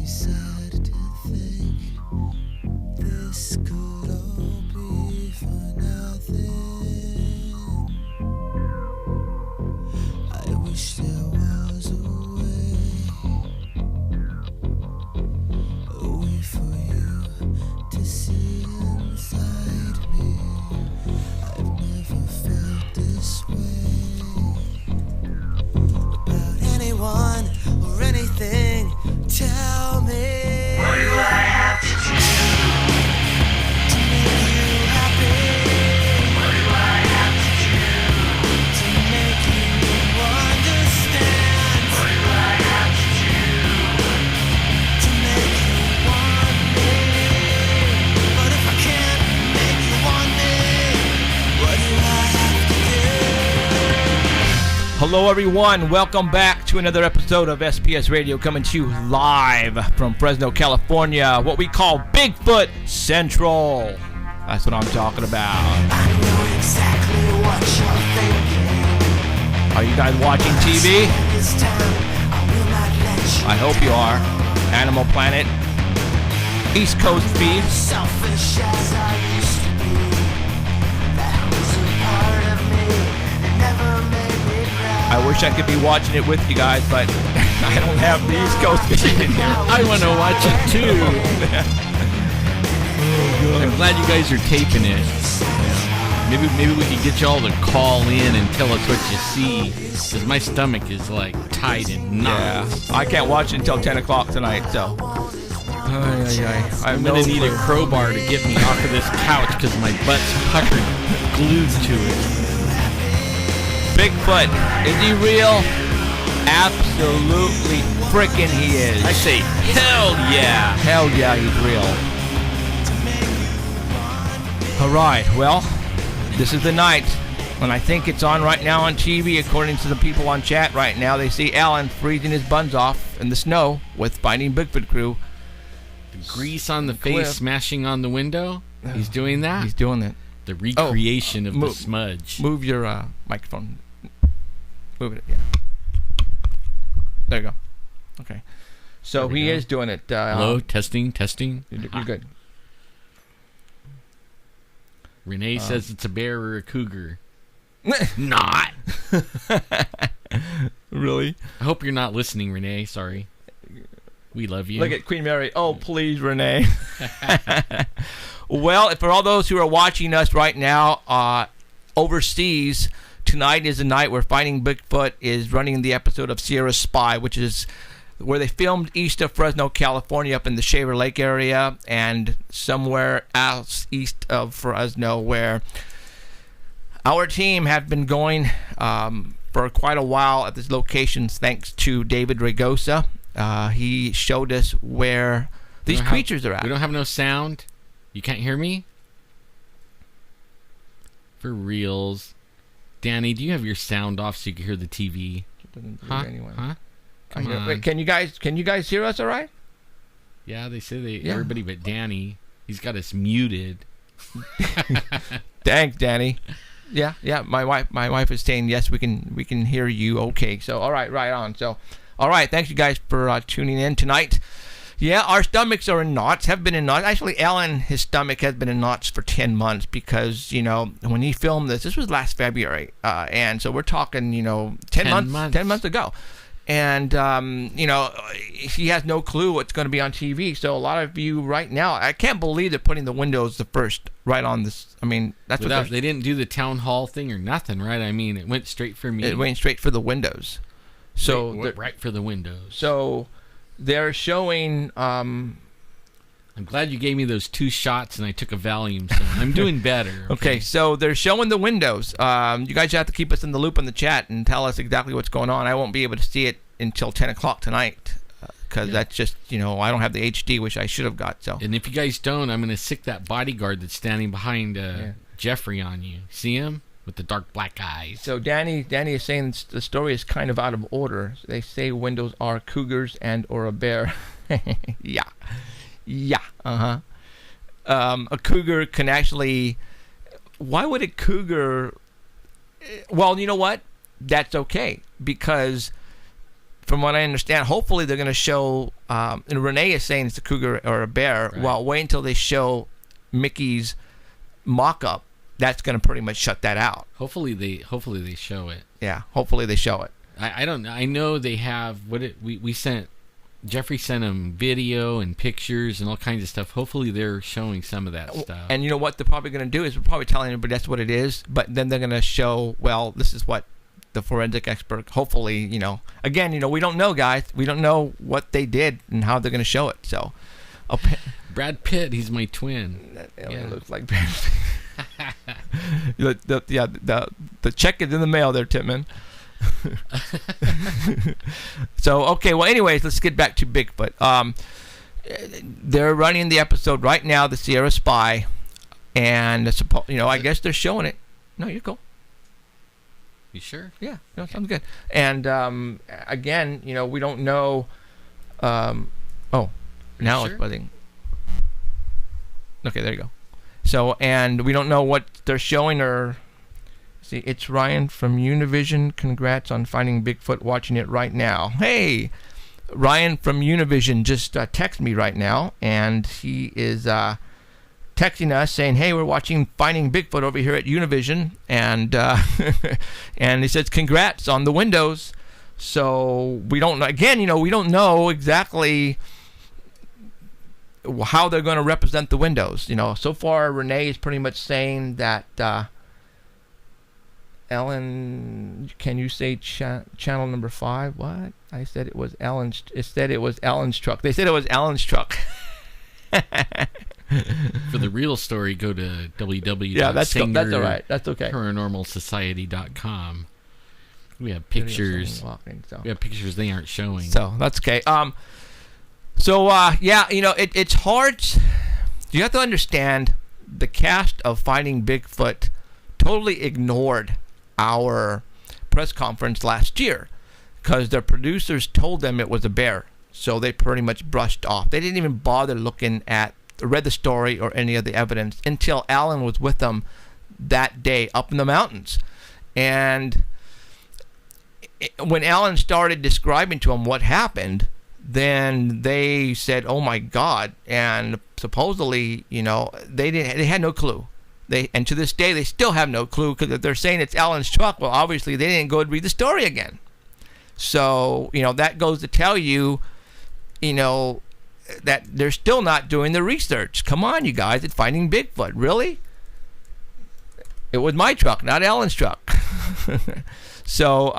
sad to think this could all be for nothing. I wish there was a way for you to see inside me. I've never felt this way about anyone or anything. Tell me, what do I have to do to make you happy? What do I have to do to make you understand? What do I have to do to make you want me? But if I can't make you want me, what do I have to do? Hello everyone, welcome back to another episode of SPS Radio, coming to you live from Fresno, California, what we call Bigfoot Central. That's what I'm talking about. I know exactly what you're thinking. Are you guys watching TV? This time, I will not let you I hope you are. Animal Planet, East Coast Feed. selfish as I used to be. That was a part of me that never made me proud. I wish I could be watching it with you guys, but I don't have the East Coast Feed in here. I want to watch it too. I'm glad you guys are taping it. Maybe we could get you all to call in and tell us what you see, because my stomach is like tight and Yeah, knots. I can't watch it until 10 o'clock tonight, so. I'm gonna need a crowbar to get me off of this couch because my butt's puckered, glued to it. Bigfoot, is he real? Absolutely frickin' he is. I say, hell yeah! Hell yeah, he's real. Alright, well, this is the night when I think it's on right now on TV, according to the people on chat right now. They see Alan freezing his buns off in the snow with Finding Bigfoot crew. Grease on the face, Clip. smashing on the window. He's doing that. He's doing it. The recreation of the move- smudge. Move your microphone. Move it, yeah. There you go. Okay. So There we he go. is doing it. Hello, testing. You're good. Renee says it's a bear or a cougar. Not. Really? I hope you're not listening, Renee. Sorry. We love you. Look at Queen Mary. Oh, please, Renee. Well, for all those who are watching us right now overseas, tonight is the night where Finding Bigfoot is running the episode of Sierra Spy, which is where they filmed east of Fresno, California, up in the Shaver Lake area, and somewhere else east of Fresno, where our team have been going for quite a while at this location, thanks to David Ragosa. He showed us where these creatures are at. We don't have no sound. You can't hear me? For reals. Danny, do you have your sound off so you can hear the TV? Huh? Anyway. Huh? Come on. Wait, can you guys hear us all right? Yeah, they say Yeah. everybody but Danny. He's got us muted. Thanks, Danny. Yeah. My wife is saying yes. We can hear you. Okay. So all right, right on. So, all right. Thanks you guys for tuning in tonight. Yeah, our stomachs are in knots. Have been in knots. Actually, Alan, his stomach has been in knots for 10 months because when he filmed this was last February, and so we're talking 10 months ago. And, he has no clue what's going to be on TV. So a lot of you right now, I can't believe they're putting the Windows the first right on this. I mean, that's what They didn't do the town hall thing or nothing, right? I mean, it went straight for me. it went straight for the Windows. So right for the Windows. So they're showing. I'm glad you gave me those 2 shots and I took a Valium, so I'm doing better. Okay, so they're showing the Windows. You guys have to keep us in the loop in the chat and tell us exactly what's going on. I won't be able to see it until 10 o'clock tonight because that's just, I don't have the HD, which I should have got. So. And if you guys don't, I'm going to sick that bodyguard that's standing behind Jeffrey on you. See him? With the dark black eyes. So Danny is saying the story is kind of out of order. They say Windows are cougars and or a bear. Yeah. A cougar can actually. Why would a cougar? Well, you know what? That's okay because from what I understand, hopefully they're going to show, and Renee is saying it's a cougar or a bear, Right. well, wait until they show Mickey's mock-up. That's going to pretty much shut that out. Hopefully they show it. Yeah, hopefully they show it. I don't. I know they have. We sent. Jeffrey sent him video and pictures and all kinds of stuff. Hopefully they're showing some of that stuff. And you know what they're probably going to do is we're probably telling everybody that's what it is, but then they're going to show, well, this is what the forensic expert, hopefully, again, we don't know, guys. We don't know what they did and how they're going to show it. So, Brad Pitt, he's my twin. That alien looks like Brad Pitt. The check is in the mail there, Titman. So, okay, well, anyways, let's get back to Bigfoot. They're running the episode right now, the Sierra Spy, and I guess they're showing it. No, you're cool. You sure? Yeah, no, sounds good. And again, we don't know. Now sure? it's buzzing. Okay, there you go. So, and we don't know what they're showing or. See, it's Ryan from Univision. Congrats on finding Bigfoot. Watching it right now. Hey, Ryan from Univision just texted me right now, and he is texting us saying, "Hey, we're watching Finding Bigfoot over here at Univision," and and he says, "Congrats on the windows." So we don't know. Again, we don't know exactly how they're going to represent the windows. So far Renee is pretty much saying that. Ellen, can you say channel number 5? What? I said it was Ellen's. It said it was Ellen's truck. They said it was Ellen's truck. For the real story, go to www. Yeah, that's all right. That's okay. Paranormalsociety.com. We have pictures. We have pictures they aren't showing. So that's okay. It's hard. You have to understand the cast of Finding Bigfoot totally ignored our press conference last year because their producers told them it was a bear, so they pretty much brushed off. They didn't even bother read the story or any of the evidence until Alan was with them that day up in the mountains. And when Alan started describing to them what happened, then they said, "Oh my God!" And supposedly, they had no clue. And to this day, they still have no clue because if they're saying it's Alan's truck, well, obviously they didn't go and read the story again. So, that goes to tell you, that they're still not doing the research. Come on, you guys, it's Finding Bigfoot. Really? It was my truck, not Alan's truck. So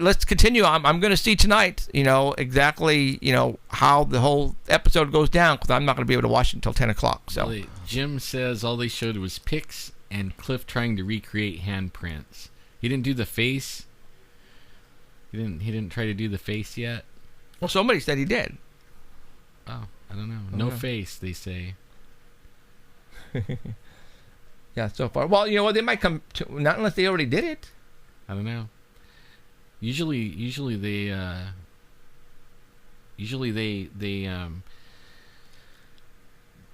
let's continue. I'm going to see tonight, exactly, how the whole episode goes down because I'm not going to be able to watch it until 10 o'clock. So. Well, Jim says all they showed was pics and Cliff trying to recreate handprints. He didn't do the face. He didn't try to do the face yet. Well, somebody said he did. Oh, I don't know. No face, they say. Yeah, so far. Well, they might come to, not unless they already did it. I don't know. Usually they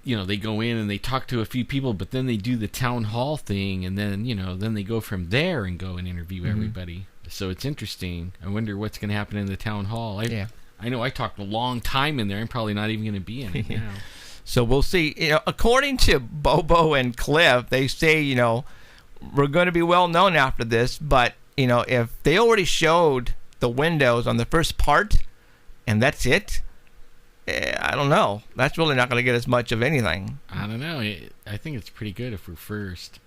they go in and they talk to a few people, but then they do the town hall thing, and then then they go from there and go and interview everybody. So it's interesting. I wonder what's going to happen in the town hall. I know I talked a long time in there. I'm probably not even going to be in it now. So we'll see. According to Bobo and Cliff, they say we're going to be well known after this, but if they already showed the windows on the first part, and that's it. I don't know. That's really not going to get us much of anything. I don't know. I think it's pretty good if we're first.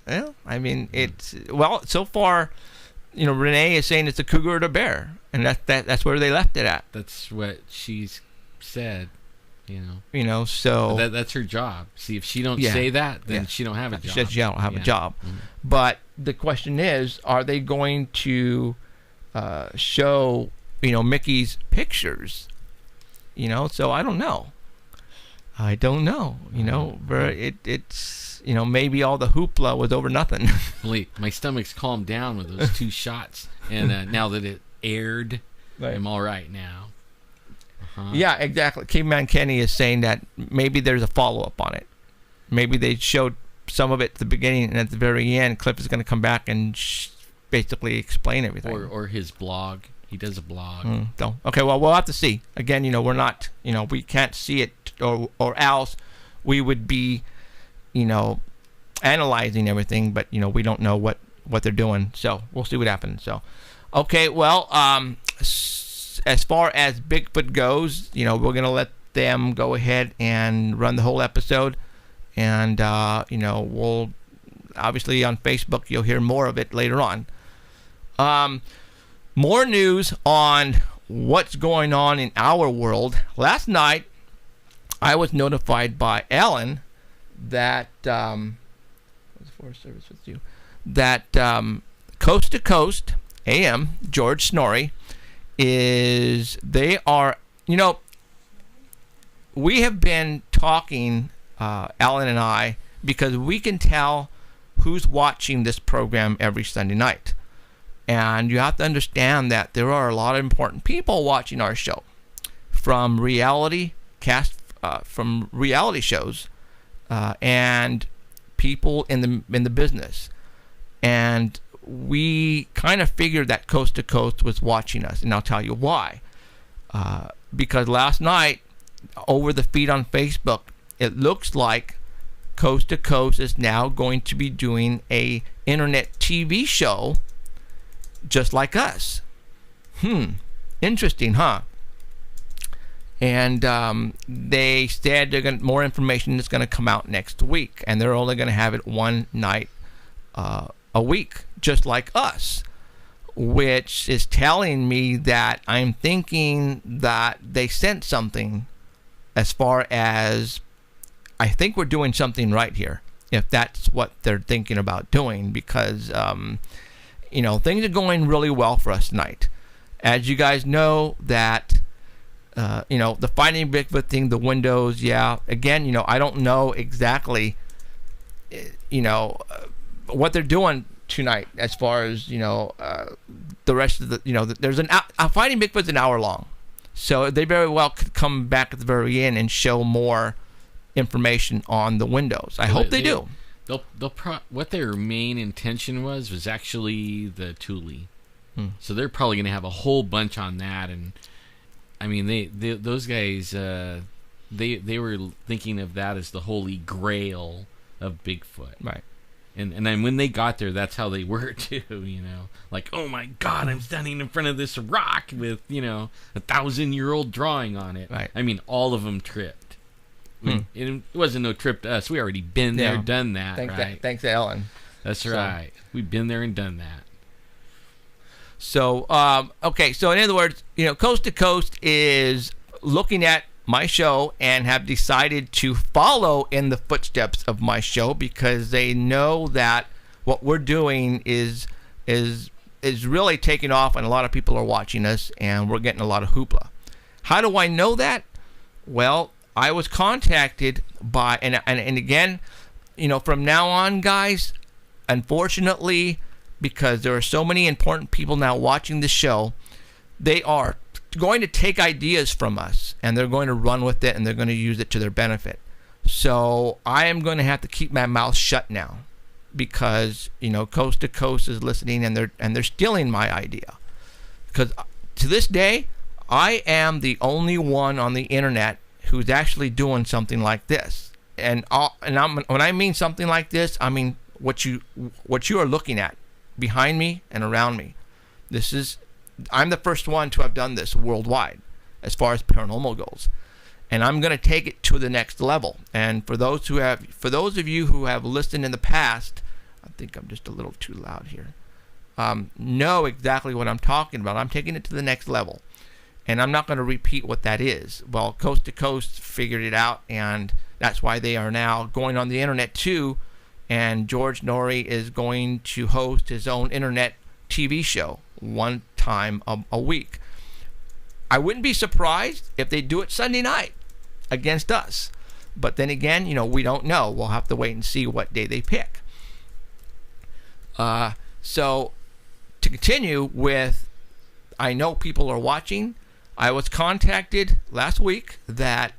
Well, I mean, so far, Renee is saying it's a cougar or a bear, and that's where they left it at. That's what she's said. So that's her job. See, if she don't say that, then she don't have a job. She says she don't have a job. Mm-hmm. But the question is, are they going to show Mickey's pictures? So I don't know. It's maybe all the hoopla was over nothing. My stomach's calmed down with those 2 shots, and now that it aired, I'm all right now. Yeah, exactly. Caveman Kenny is saying that maybe there's a follow-up on it. Maybe they showed some of it at the beginning, and at the very end, Cliff is going to come back and basically explain everything. Or his blog. He does a blog. So, okay, well, we'll have to see. Again, we're not, we can't see it, or else we would be, analyzing everything, but, we don't know what they're doing. So we'll see what happens. So, okay, well, as far as Bigfoot goes, we're going to let them go ahead and run the whole episode. And, we'll, obviously on Facebook, you'll hear more of it later on. More news on what's going on in our world. Last night, I was notified by Alan that Coast to Coast AM, George Snorri, we have been talking, Alan and I, because we can tell who's watching this program every Sunday night. And you have to understand that there are a lot of important people watching our show, from reality shows, and people in the business. And we kind of figured that Coast to Coast was watching us, and I'll tell you why. Because last night, over the feed on Facebook, it looks like Coast to Coast is now going to be doing a internet TV show just like us. Interesting, huh? And they said more information is going to come out next week, and they're only going to have it one night a week, just like us, which is telling me that I'm thinking that they sent something, as far as I think we're doing something right here, if that's what they're thinking about doing, because things are going really well for us tonight. As you guys know, that the Finding Bigfoot thing, the windows, again, I don't know exactly what they're doing tonight, as far as the rest of the there's Finding Bigfoot's an hour long, so they very well could come back at the very end and show more information on the windows. I hope they do. What their main intention was actually the Thule. So they're probably going to have a whole bunch on that. And I mean, those guys, they were thinking of that as the holy grail of Bigfoot. Right. And then when they got there, that's how they were too. Like, oh my God, I'm standing in front of this rock with 1,000-year-old drawing on it. Right. I mean, all of them tripped. It wasn't no trip to us. We already been there, done that. Thanks, Ellen. That's right. We've been there and done that. So, okay. So, in other words, Coast to Coast is looking at my show and have decided to follow in the footsteps of my show, because they know that what we're doing is really taking off, and a lot of people are watching us, and we're getting a lot of hoopla. How do I know that? Well, I was contacted by, and again, from now on, guys, unfortunately, because there are so many important people now watching this show, they are going to take ideas from us, and they're going to run with it, and they're going to use it to their benefit. So I am going to have to keep my mouth shut now, because Coast to Coast is listening, and they're stealing my idea. Because to this day, I am the only one on the internet who's actually doing something like this. And when I mean something like this, I mean what you are looking at behind me and around me. I'm the first one to have done this worldwide as far as paranormal goes, and I'm going to take it to the next level. And for those of you who have listened in the past, I think I'm just a little too loud here, know exactly what I'm talking about. I'm taking it to the next level. And I'm not going to repeat what that is. Well, Coast to Coast figured it out, and that's why they are now going on the internet too. And George Norrie is going to host his own internet TV show one time a week. I wouldn't be surprised if they do it Sunday night against us. But then again, we don't know. We'll have to wait and see what day they pick. So to continue with, I know people are watching. I was contacted last week that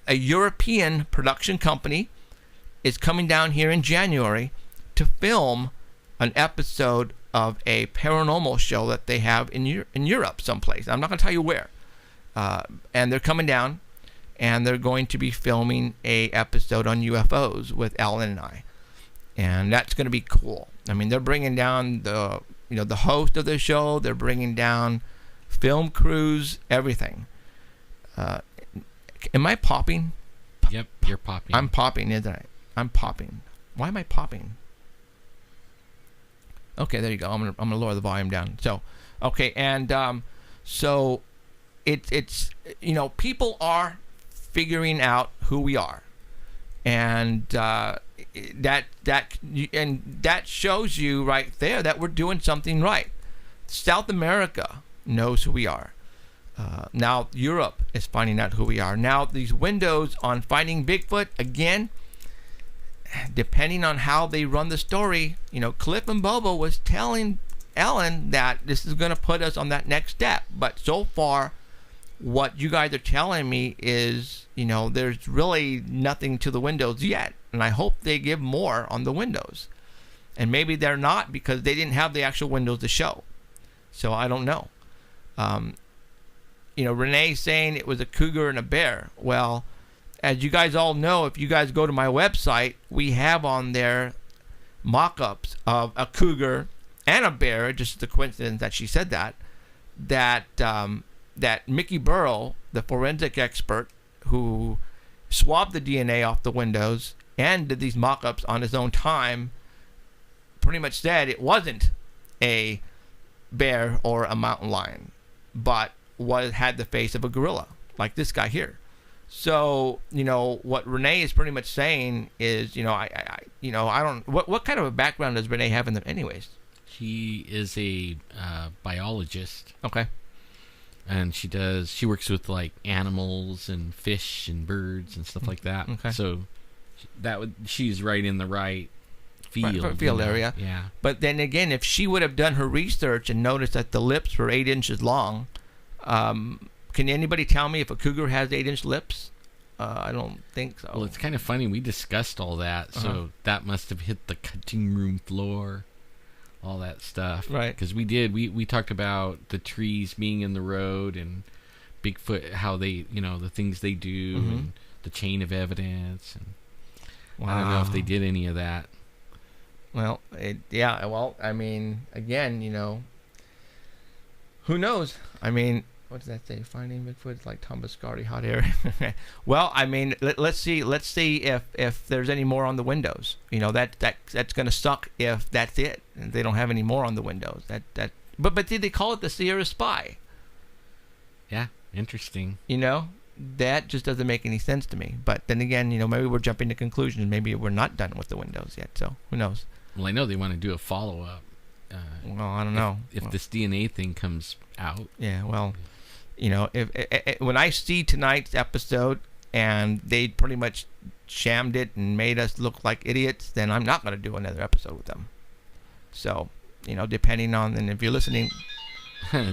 a European production company is coming down here in January to film an episode of a paranormal show that they have in Europe someplace. I'm not going to tell you where. And they're coming down, and they're going to be filming a episode on UFOs with Alan and I. And that's going to be cool. I mean, they're bringing down the host of the show. They're bringing down film crews, everything. Am I popping? Yep, you're popping. I'm popping, isn't I? I'm popping. Why am I popping? Okay, there you go. I'm gonna lower the volume down. So, okay, and so it's people are figuring out who we are, and that shows you right there that we're doing something right. South America knows who we are. Now Europe is finding out who we are. Now these windows on Finding Bigfoot, again, depending on how they run the story, Cliff and Bobo was telling Ellen that this is going to put us on that next step. But so far, what you guys are telling me is, there's really nothing to the windows yet. And I hope they give more on the windows. And maybe they're not because they didn't have the actual windows to show. So I don't know. Renee's saying it was a cougar and a bear. Well, as you guys all know, if you guys go to my website, we have on there mock-ups of a cougar and a bear. Just a coincidence that she said that Mickey Burrow, the forensic expert who swabbed the DNA off the windows and did these mock-ups on his own time, pretty much said it wasn't a bear or a mountain lion, but had the face of a gorilla, like this guy here. So, what Renee is pretty much saying is, I don't, what kind of a background does Renee have in them anyways? She is a biologist. Okay. And she works with like animals and fish and birds and stuff like that. Okay. So she's right in the right field. Field area. Yeah. But then again, if she would have done her research and noticed that the lips were 8 inches long, can anybody tell me if a cougar has 8-inch lips? I don't think so. Well, it's kind of funny. We discussed all that, so that must have hit the cutting room floor, all that stuff. Right. Because we talked about the trees being in the road and Bigfoot, how they, the things they do, and the chain of evidence. And I don't know if they did any of that. Well, I mean, again, who knows? I mean, what does that say? Finding Bigfoot is like Tom Biscardi, hot air. Well, I mean, let's see if there's any more on the windows. That's going to suck if that's it. And they don't have any more on the windows. But did they call it the Sierra Spy? Yeah, interesting. That just doesn't make any sense to me. But then again, maybe we're jumping to conclusions. Maybe we're not done with the windows yet. So who knows? Well, I know they want to do a follow-up. Well, I don't know. If this DNA thing comes out. Yeah, well, if when I see tonight's episode and they pretty much shammed it and made us look like idiots, then I'm not going to do another episode with them. So, depending on, and if you're listening.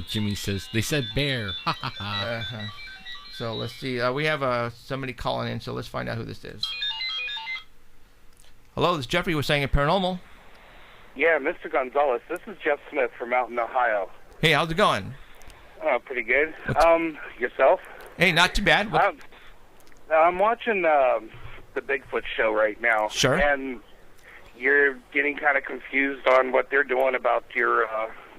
Jimmy says, they said bear. Ha ha ha. So let's see. We have somebody calling in, so let's find out who this is. Hello, this is Jeffrey. We're saying a paranormal. Yeah, Mr. Gonzalez, this is Jeff Smith from Mountain, Ohio. Hey, how's it going? Pretty good. Yourself? Hey, not too bad. I'm watching the Bigfoot show right now. Sure. And you're getting kind of confused on what they're doing about your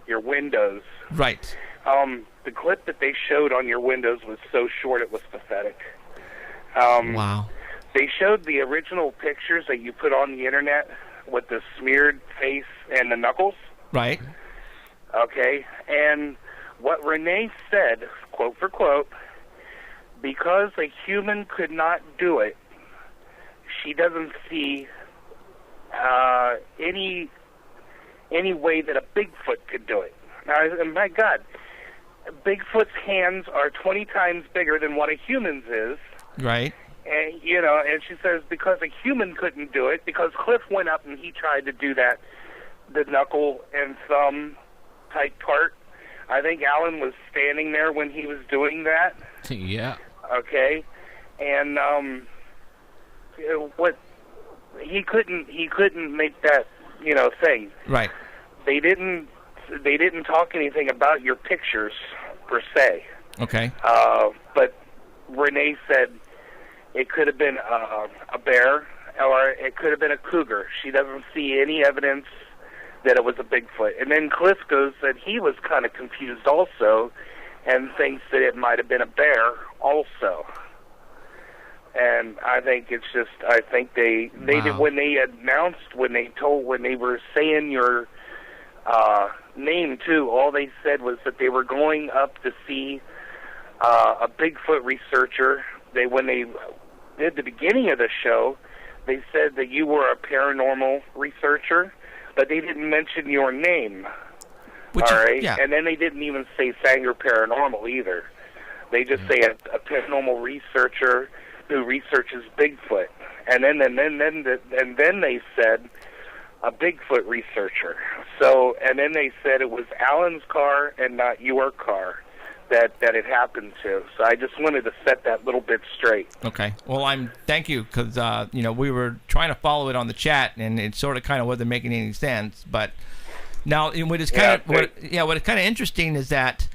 windows. Right. The clip that they showed on your windows was so short it was pathetic. Wow. They showed the original pictures that you put on the internet with the smeared face and the knuckles. Right. Okay. And what Renee said, quote for quote, because a human could not do it, she doesn't see any way that a Bigfoot could do it. Now, my God, Bigfoot's hands are 20 times bigger than what a human's is. Right. And, and she says because a human couldn't do it, because Cliff went up and he tried to do that, the knuckle and thumb type part. I think Alan was standing there when he was doing that. Yeah. Okay. And what he couldn't make that, thing. Right. they didn't talk anything about your pictures per se. Okay. But Renee said it could have been a bear or it could have been a cougar. She doesn't see any evidence that it was a Bigfoot. And then Cliff goes that he was kind of confused also and thinks that it might have been a bear also. And I think it's just, I think they did, when they announced, when they were saying your name too, all they said was that they were going up to see a Bigfoot researcher. When they did the beginning of the show, they said that you were a paranormal researcher, but they didn't mention your name. All right? Yeah. And then they didn't even say Sanger Paranormal either. They just say a paranormal researcher who researches Bigfoot. And then they said a Bigfoot researcher. So, and then they said it was Alan's car and not your car that it happened to. So I just wanted to set that little bit straight. Okay. Well, thank you, because we were trying to follow it on the chat, and it sort of kind of wasn't making any sense. But now, what is kind of interesting is that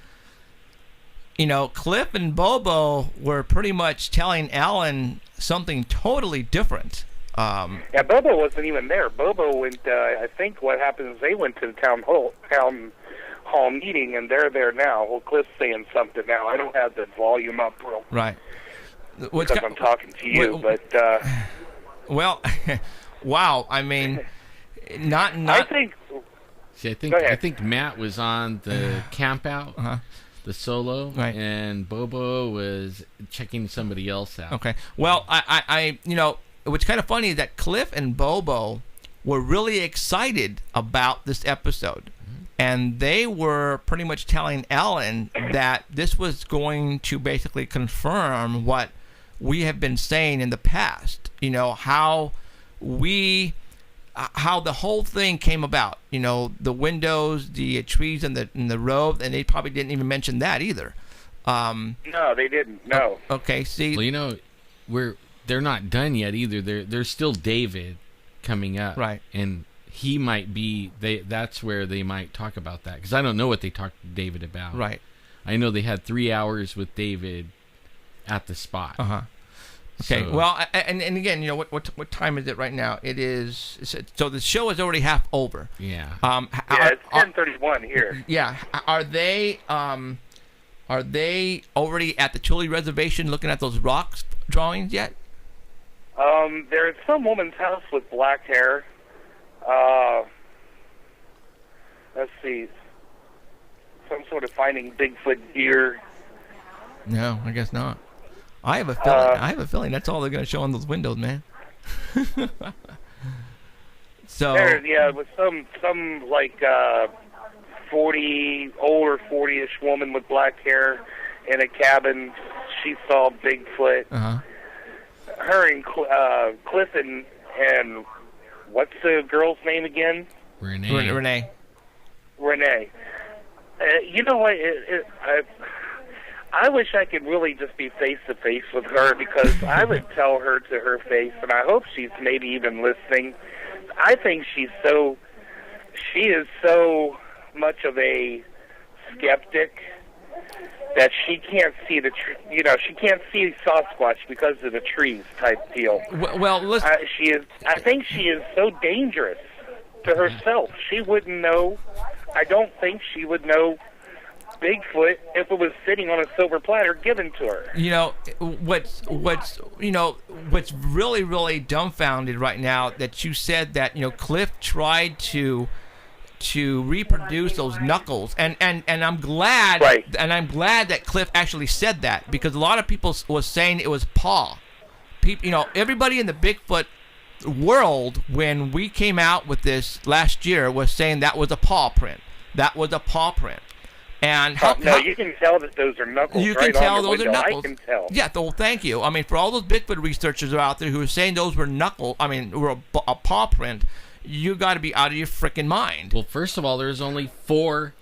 Cliff and Bobo were pretty much telling Alan something totally different. Yeah, Bobo wasn't even there. Bobo went. I think what happened is they went to the town hall meeting, and they're there now. Well, Cliff's saying something now. I don't have the volume up, right? Because I'm talking to you. Well, wow. I mean, not. I think. See, I think Matt was on the camp out. The solo, right. And Bobo was checking somebody else out. Okay. Well, I what's kind of funny is that Cliff and Bobo were really excited about this episode. And they were pretty much telling Alan that this was going to basically confirm what we have been saying in the past. How the whole thing came about. The windows, the trees, and the road, and they probably didn't even mention that either. No, they didn't. No. Okay. See. Well, they're not done yet either. There's still David coming up, right? And he might be. That's where they might talk about that, because I don't know what they talked to David about. Right. I know they had 3 hours with David at the spot. Okay. So, well, and again, what time is it right now? It is. So the show is already half over. Yeah. It's 10:31 here. Yeah. Are they already at the Chile reservation looking at those rocks drawings yet? They're at some woman's house with black hair. Let's see. Some sort of Finding Bigfoot deer. No, I guess not. I have a feeling that's all they're going to show on those windows, man. So with some like older 40-ish woman with black hair in a cabin. She saw Bigfoot. Her and Cliff and what's the girl's name again? Renee. You know what? I wish I could really just be face to face with her, because I would tell her to her face, and I hope she's maybe even listening. I think she is so much of a skeptic that she can't see she can't see Sasquatch because of the trees type deal. Well, listen. I think she is so dangerous to herself. She wouldn't know. I don't think she would know Bigfoot if it was sitting on a silver platter given to her. What's really, really dumbfounded right now that you said that Cliff tried to reproduce those knuckles, and I'm glad, right. And I'm glad that Cliff actually said that, because a lot of people was saying it was paw. Everybody in the Bigfoot world, when we came out with this last year, was saying that was a paw print. That was a paw print. And you can tell that those are knuckles. You can tell those are knuckles. I can tell. Yeah, thank you. I mean, for all those Bigfoot researchers out there who are saying those were were a paw print, you got to be out of your freaking mind. Well, first of all, there's only four.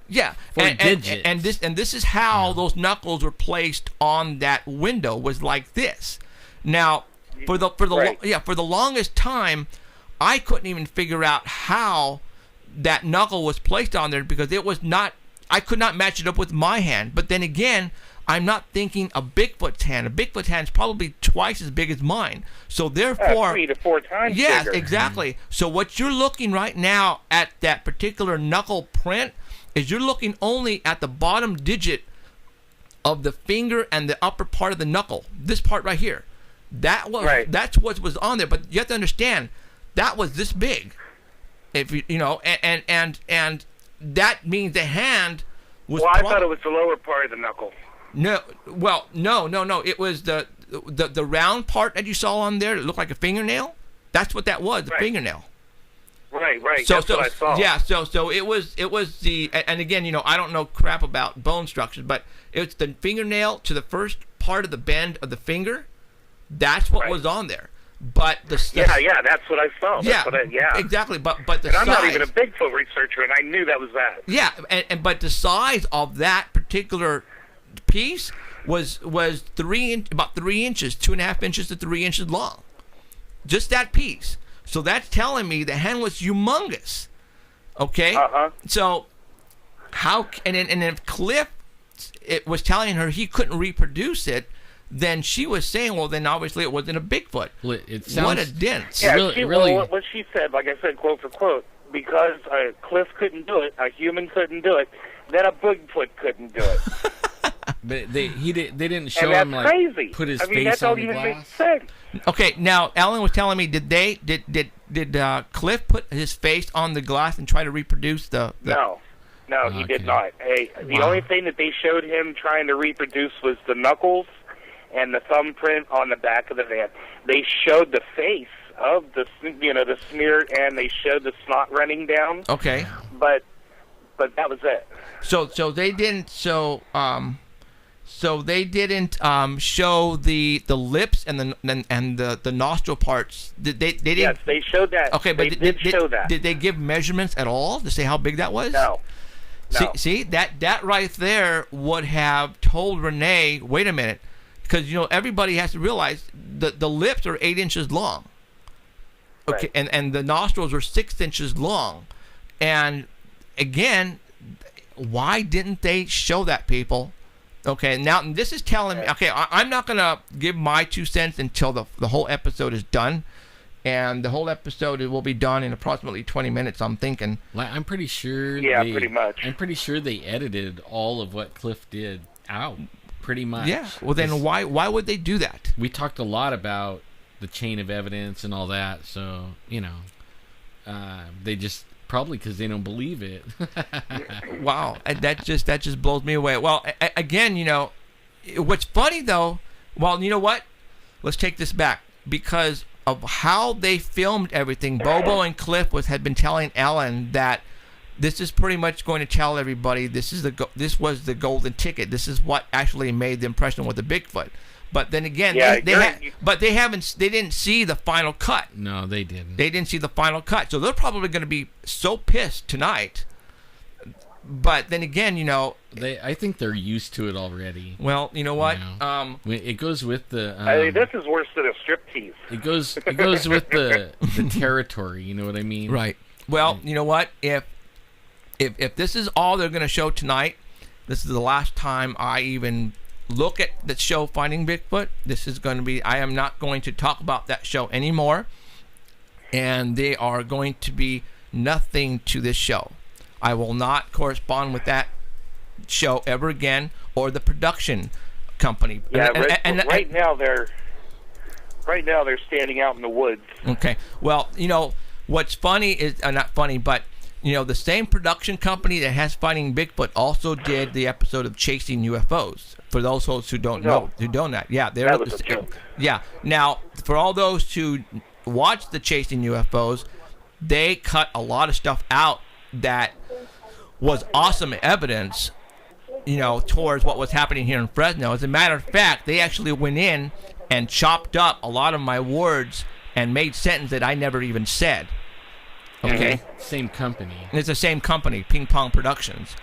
Yeah, four digits. And this is how those knuckles were placed on that window, was like this. Now, for the longest time, I couldn't even figure out how that knuckle was placed on there because it was not. I could not match it up with my hand. But then again, I'm not thinking a Bigfoot's hand. A Bigfoot's hand is probably twice as big as mine. So therefore, 3 to 4 times yes, bigger. exactly. So what you're looking right now at that particular knuckle print is you're looking only at the bottom digit of the finger and the upper part of the knuckle. This part right here. That's what was on there. But you have to understand that was this big. If you know, and that means the hand was. Well, I thought it was the lower part of the knuckle. No, well, no. It was the round part that you saw on there that looked like a fingernail. That's what that was, the fingernail. Right. That's what I saw. Yeah, so it was the, and again, you know, I don't know crap about bone structures, but it's the fingernail to the first part of the bend of the finger. That's what was on there. But the yeah, that's what I saw. Exactly. But the and size. I'm not even a Bigfoot researcher, and I knew that was that. Yeah, but the size of that particular piece was about 3 inches, 2.5 inches to 3 inches long. Just that piece. So that's telling me the hand was humongous. Okay. So how and if Cliff was telling her he couldn't reproduce it, then she was saying, well, then obviously it wasn't a Bigfoot. Well, it sounds, what a dense. Yeah, really. What she said, like I said, quote for quote, because Cliff couldn't do it, a human couldn't do it, then a Bigfoot couldn't do it. But they didn't show and him that's like crazy. put his I mean, face that's on all the even glass. makes sense. Okay, now Alan was telling me, did Cliff put his face on the glass and try to reproduce the No, he did Okay. not. Hey, the only thing that they showed him trying to reproduce was the knuckles and the thumbprint on the back of the van. They showed the face of the smear, and they showed the snot running down. Okay. But that was it. So they didn't show the lips and the nostril parts. They didn't. Yes, they showed that. Okay, but they did show that. Did they give measurements at all to say how big that was? No. See that right there would have told Renee, wait a minute, because everybody has to realize the lips are 8 inches long. Okay, Right. and the nostrils are 6 inches long, and again, why didn't they show that, people? Okay, now this is telling me. Okay, I'm not gonna give my 2 cents until the whole episode is done, and the whole episode will be done in approximately 20 minutes. I'm thinking. I'm pretty sure. Yeah, pretty much. I'm pretty sure they edited all of what Cliff did out. Pretty much. Yeah. Well, then why would they do that? We talked a lot about the chain of evidence and all that, so they just probably because they don't believe it. Wow, that just blows me away. Well, again, what's funny though. Well, you know what? Let's take this back because of how they filmed everything. Bobo and Cliff had been telling Ellen that this is pretty much going to tell everybody this was the golden ticket. This is what actually made the impression with the Bigfoot. But then again, they didn't see the final cut. No, they didn't. They didn't see the final cut, so they're probably going to be so pissed tonight. But then again, I think they're used to it already. Well, you know what? It goes with the. I mean, this is worse than a striptease. It goes with the territory. You know what I mean? Right. Well, you know what? If this is all they're going to show tonight, this is the last time I even look at the show Finding Bigfoot. This is going to be. I am not going to talk about that show anymore, and they are going to be nothing to this show. I will not correspond with that show ever again, or the production company. Yeah, right now they're standing out in the woods. Okay. Well, what's funny is not funny, but the same production company that has Finding Bigfoot also did the episode of Chasing UFOs. For those folks who don't know, that, yeah, that was a joke. Yeah. Now, for all those who watched the Chasing UFOs, they cut a lot of stuff out that was awesome evidence, towards what was happening here in Fresno. As a matter of fact, they actually went in and chopped up a lot of my words and made sentences that I never even said. Okay. Same company. It's the same company, Ping Pong Productions.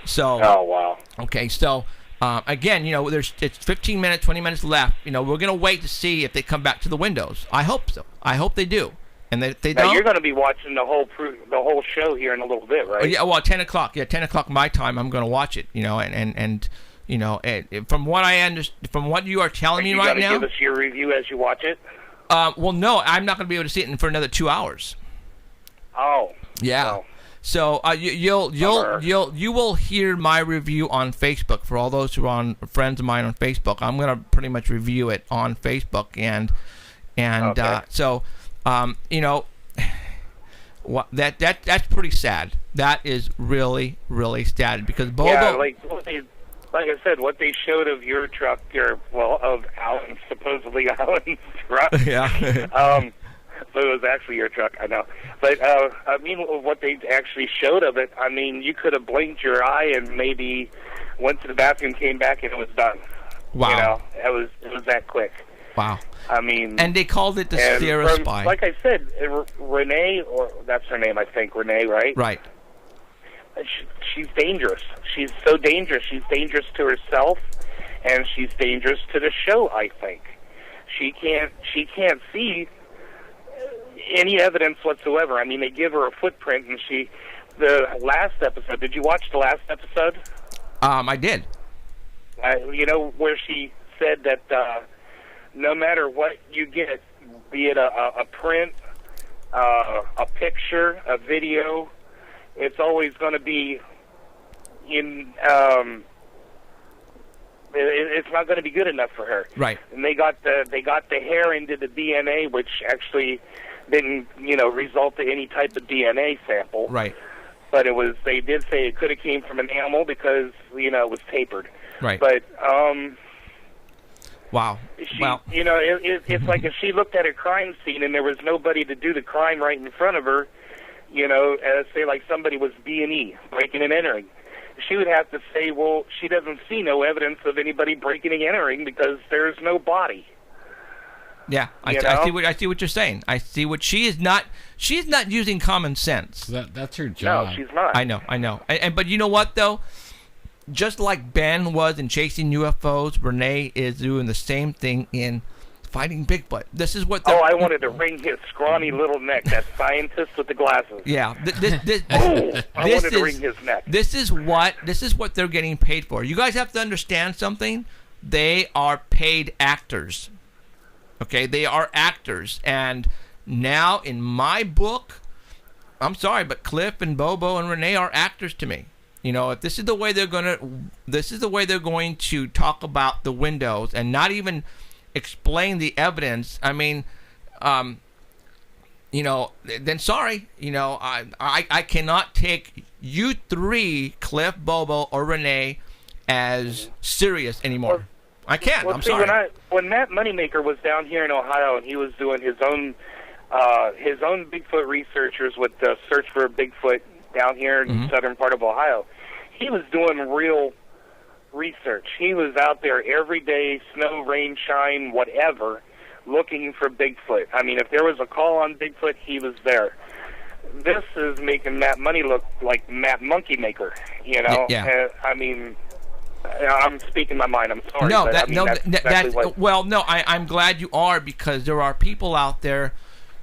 So. Oh wow. Okay, so again, it's 15 minutes, 20 minutes left. We're gonna wait to see if they come back to the windows. I hope so. I hope they do, And they Now don't. you're going to be watching the whole show here in a little bit, right? Yeah, well, 10 o'clock. Yeah, 10 o'clock my time. I'm going to watch it. And from what I understand, from what you are telling me right now. Are you going to give us your review as you watch it? Well, no, I'm not going to be able to see it for another 2 hours. Oh. Yeah. Well. So you will hear my review on Facebook for all those who are friends of mine on Facebook. I'm going to pretty much review it on Facebook and okay. That's pretty sad. That is really, really sad because Bobo. Yeah, like I said, what they showed of your truck, of Alan's, supposedly Alan's truck. Yeah. But it was actually your truck, I know. But I mean, what they actually showed of it, I mean, you could have blinked your eye and maybe went to the bathroom, came back, and it was done. Wow. It was that quick. Wow. I mean, and they called it the Sierra Spy. Like I said, Renee, or that's her name, I think, Renee, right? Right. She's dangerous. She's so dangerous. She's dangerous to herself, and she's dangerous to the show, I think. She can't see any evidence whatsoever. I mean, they give her a footprint, and the last episode, did you watch the last episode? I did. Where she said that no matter what you get, be it a print, a picture, a video, it's always going to be it's not going to be good enough for her. Right. And they got the hair into the DNA, which actually didn't result in any type of DNA sample. Right. But they did say it could have came from an animal because it was tapered. Right. But wow. It's like if she looked at a crime scene and there was nobody to do the crime right in front of her, say like somebody was B&E, breaking and entering. She would have to say, well, she doesn't see no evidence of anybody breaking and entering because there's no body. Yeah, I see what you're saying. I see what she is not using common sense. That's her job. No, she's not. I know. But you know what though? Just like Ben was in Chasing UFOs, Renee is doing the same thing in Finding Bigfoot. This is what. I wanted to wring his scrawny little neck. That scientist with the glasses. Yeah. I wanted to wring his neck. This is what they're getting paid for. You guys have to understand something. They are paid actors. Okay, they are actors, and now in my book, I'm sorry, but Cliff and Bobo and Renee are actors to me. If this is the way they're going to talk about the windows and not even explain the evidence. I mean, then sorry, I cannot take you three, Cliff, Bobo, or Renee, as serious anymore. I can't. Well, I'm sorry. When Matt Moneymaker was down here in Ohio and he was doing his own Bigfoot researchers with the search for Bigfoot down here in the southern part of Ohio, he was doing real research. He was out there every day, snow, rain, shine, whatever, looking for Bigfoot. I mean, if there was a call on Bigfoot, he was there. This is making Matt Money look like Matt Moneymaker, Yeah. I mean, I'm speaking my mind. I'm sorry. No, but I'm glad you are, because there are people out there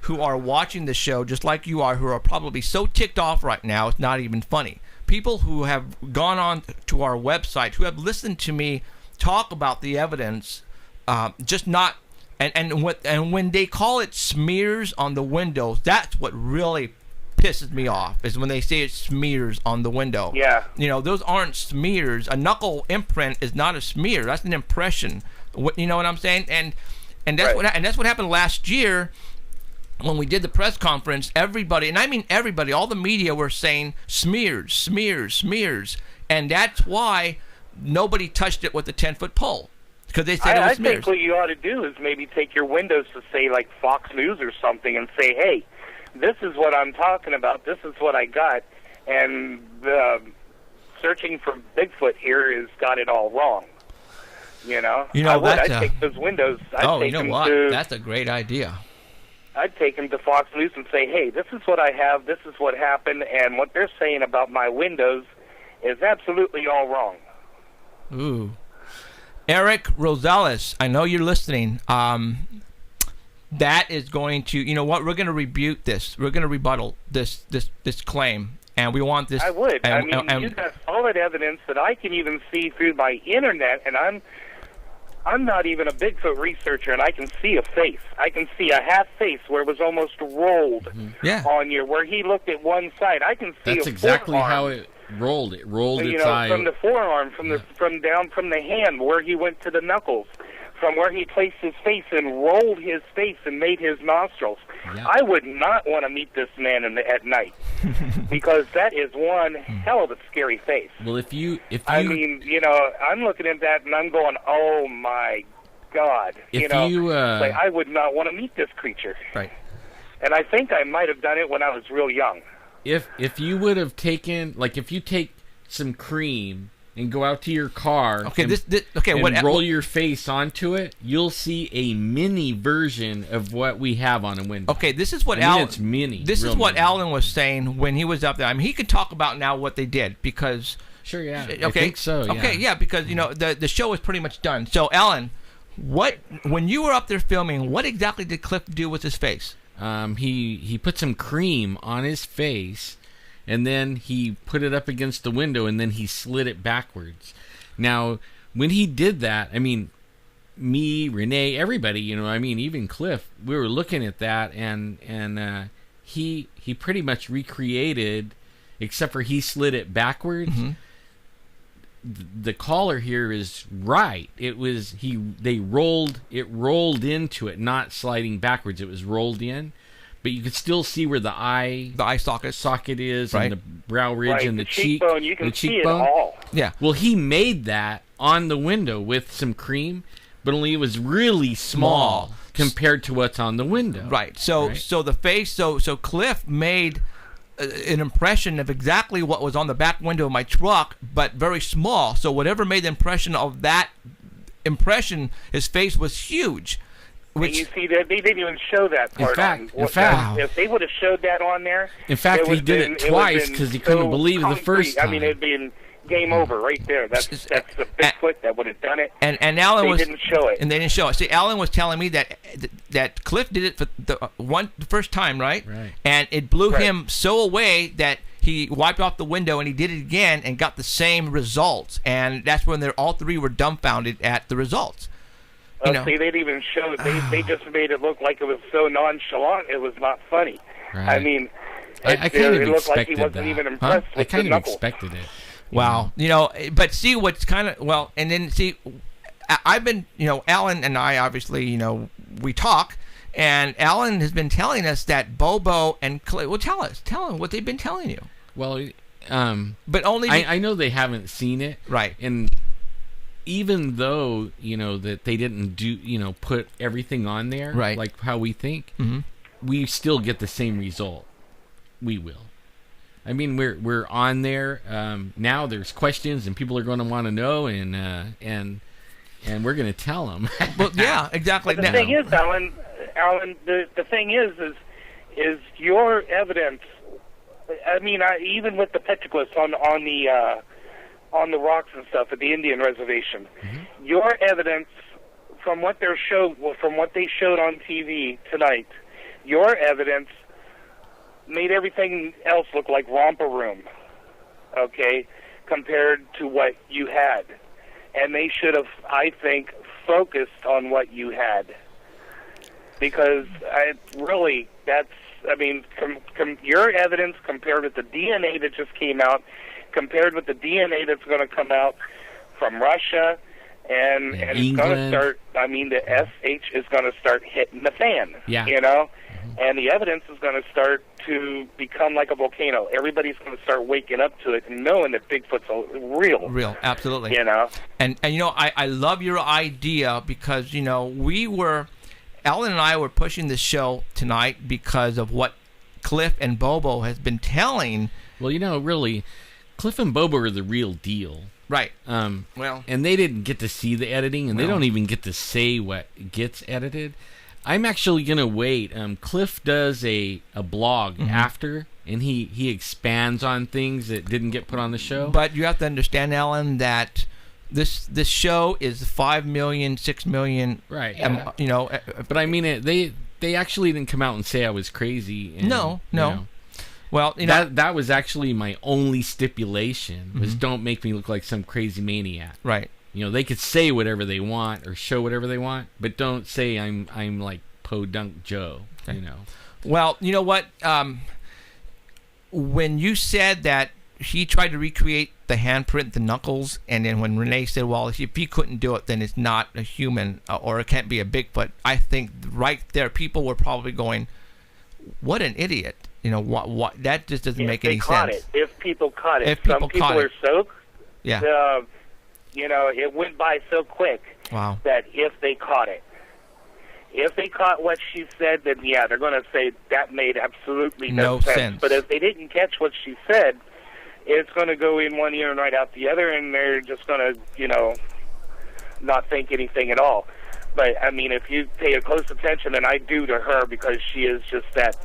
who are watching the show just like you are, who are probably so ticked off right now it's not even funny. People who have gone on to our website, who have listened to me talk about the evidence, just not, and when they call it smears on the windows, that's what really pisses me off, is when they say it smears on the window. Yeah. Those aren't smears. A knuckle imprint is not a smear. That's an impression. You know what I'm saying? And that's right. that's what happened last year when we did the press conference. Everybody, and I mean everybody, all the media were saying smears, smears, smears, and that's why nobody touched it with a 10-foot pole, because they said it was smears. I think what you ought to do is maybe take your windows to, say, like Fox News or something, and say, hey, this is what I'm talking about. This is what I got. And searching for Bigfoot here has got it all wrong. I'd take those windows. That's a great idea. I'd take them to Fox News and say, hey, this is what I have. This is what happened. And what they're saying about my windows is absolutely all wrong. Ooh. Eric Rosales, I know you're listening. that is going to, you know what, we're going to rebuke this. We're going to rebuttal this claim. And we want this. I would. And, you got solid evidence that I can even see through my internet, and I'm not even a Bigfoot researcher, and I can see a face. I can see a half face where it was almost rolled on you, where he looked at one side. I can see That's a exactly forearm. how it rolled. It rolled You its know, eye. from the forearm, from down from the hand, where he went to the knuckles, from where he placed his face and rolled his face and made his nostrils. Yeah. I would not want to meet this man at night, because that is one hell of a scary face. Well, if you, I mean, you know, I'm looking at that and I'm going, oh my God. If you know, you, I would not want to meet this creature. Right. And I think I might have done it when I was real young. if you would have taken, like, if you take some cream and go out to your car, Okay. and What? roll your face onto it, you'll see a mini version of what we have on a window. Okay. This is what I mean, Alan. it's mini. This is real what mini. Alan was saying when he was up there. I mean, he could talk about now what they did because. Sure, yeah. Okay. I think so. Yeah. Okay. Yeah, because you know the show is pretty much done. So, Alan, when you were up there filming, what exactly did Cliff do with his face? He put some cream on his face, and then he put it up against the window, and then he slid it backwards. Now, when he did that, I mean, me, Renee, everybody, you know, I mean, even Cliff, we were looking at that, and he pretty much recreated, except for he slid it backwards. Mm-hmm. The caller here is right. It was it rolled into it, not sliding backwards. It was rolled in, but you could still see where the eye socket is, Right. and the brow ridge, Right, and the cheek, cheekbone, you can the see cheekbone. it all. Yeah. Well, he made that on the window with some cream, but only it was really small compared to what's on the window. Right. So Right. so the face. So Cliff made an impression of exactly what was on the back window of my truck, but very small. So whatever made the impression of that impression, his face was huge. And you see that they didn't even show that part. In fact, if they would have showed that on there, In fact, he did it twice because he couldn't believe the first time. I mean, it'd been game over right there. That's the Bigfoot that would have done it. And Alan They was didn't show it. and they didn't show it. See, Alan was telling me that Cliff did it for the first time, right? Right. And it blew Right. him so away that he wiped off the window and he did it again and got the same results. And that's when all three were dumbfounded at the results. You know. See, they didn't even show it. They just made it look like it was so nonchalant. It was not funny. Right. I mean, I kind of it looked like he expected wasn't that. even impressed I with the kind of knuckle. expected it. Wow. You know, but see what's kind of, well, and then see, I've been, you know, Alan and I obviously, you know, we talk, and Alan has been telling us that Bobo and Clay, well, tell him what they've been telling you. Well, But only, I know they haven't seen it. right. And even though, you know, that they didn't do, you know, put everything on there, Right. like how we think, Mhm. we still get the same result. We will. I mean, we're on there now. There's questions, and people are going to want to know, and we're going to tell them. Well, yeah, exactly. But the thing is, Alan, the thing is your evidence. I mean, even with the petroglyphs on the rocks and stuff at the Indian reservation, your evidence from what they showed on TV tonight, your evidence made everything else look like romper room, okay, compared to what you had. And they should have, I think, focused on what you had. Because your evidence compared with the DNA that just came out, compared with the DNA that's going to come out from Russia, and it's going to England. start, I mean, the SH is going to start hitting the fan, Yeah. you know? And the evidence is going to start to become like a volcano. Everybody's going to start waking up to it and knowing that Bigfoot's real, Absolutely. you know? And you know, I love your idea because, you know, Alan and I were pushing this show tonight because of what Cliff and Bobo has been telling. Well, you know, really, Cliff and Bobo are the real deal. Right. Well, and they didn't get to see the editing, and they don't even get to say what gets edited. I'm actually gonna wait. Cliff does a blog after, and he expands on things that didn't get put on the show. But you have to understand, Alan, that this show is 5 million, 6 million. Right. You know. But I mean, they actually didn't come out and say I was crazy. And, No. you know, Well, you know, that was actually my only stipulation, was don't make me look like some crazy maniac. right. You know, they could say whatever they want or show whatever they want, but don't say I'm like Podunk Joe, you know. Well, you know what? When you said that he tried to recreate the handprint, the knuckles, and then when Renee said, well, if he couldn't do it, then it's not a human or it can't be a Bigfoot, I think right there people were probably going, what an idiot. You know, what that just doesn't make any sense. If people caught it. If people Some people caught are it. so, Yeah. you know, it went by so quick Wow. that if they caught it. If they caught what she said, then yeah, they're going to say that made absolutely no sense. But if they didn't catch what she said, it's going to go in one ear and right out the other, and they're just going to, you know, not think anything at all. But, I mean, if you pay a close attention, and I do to her, because she is just that,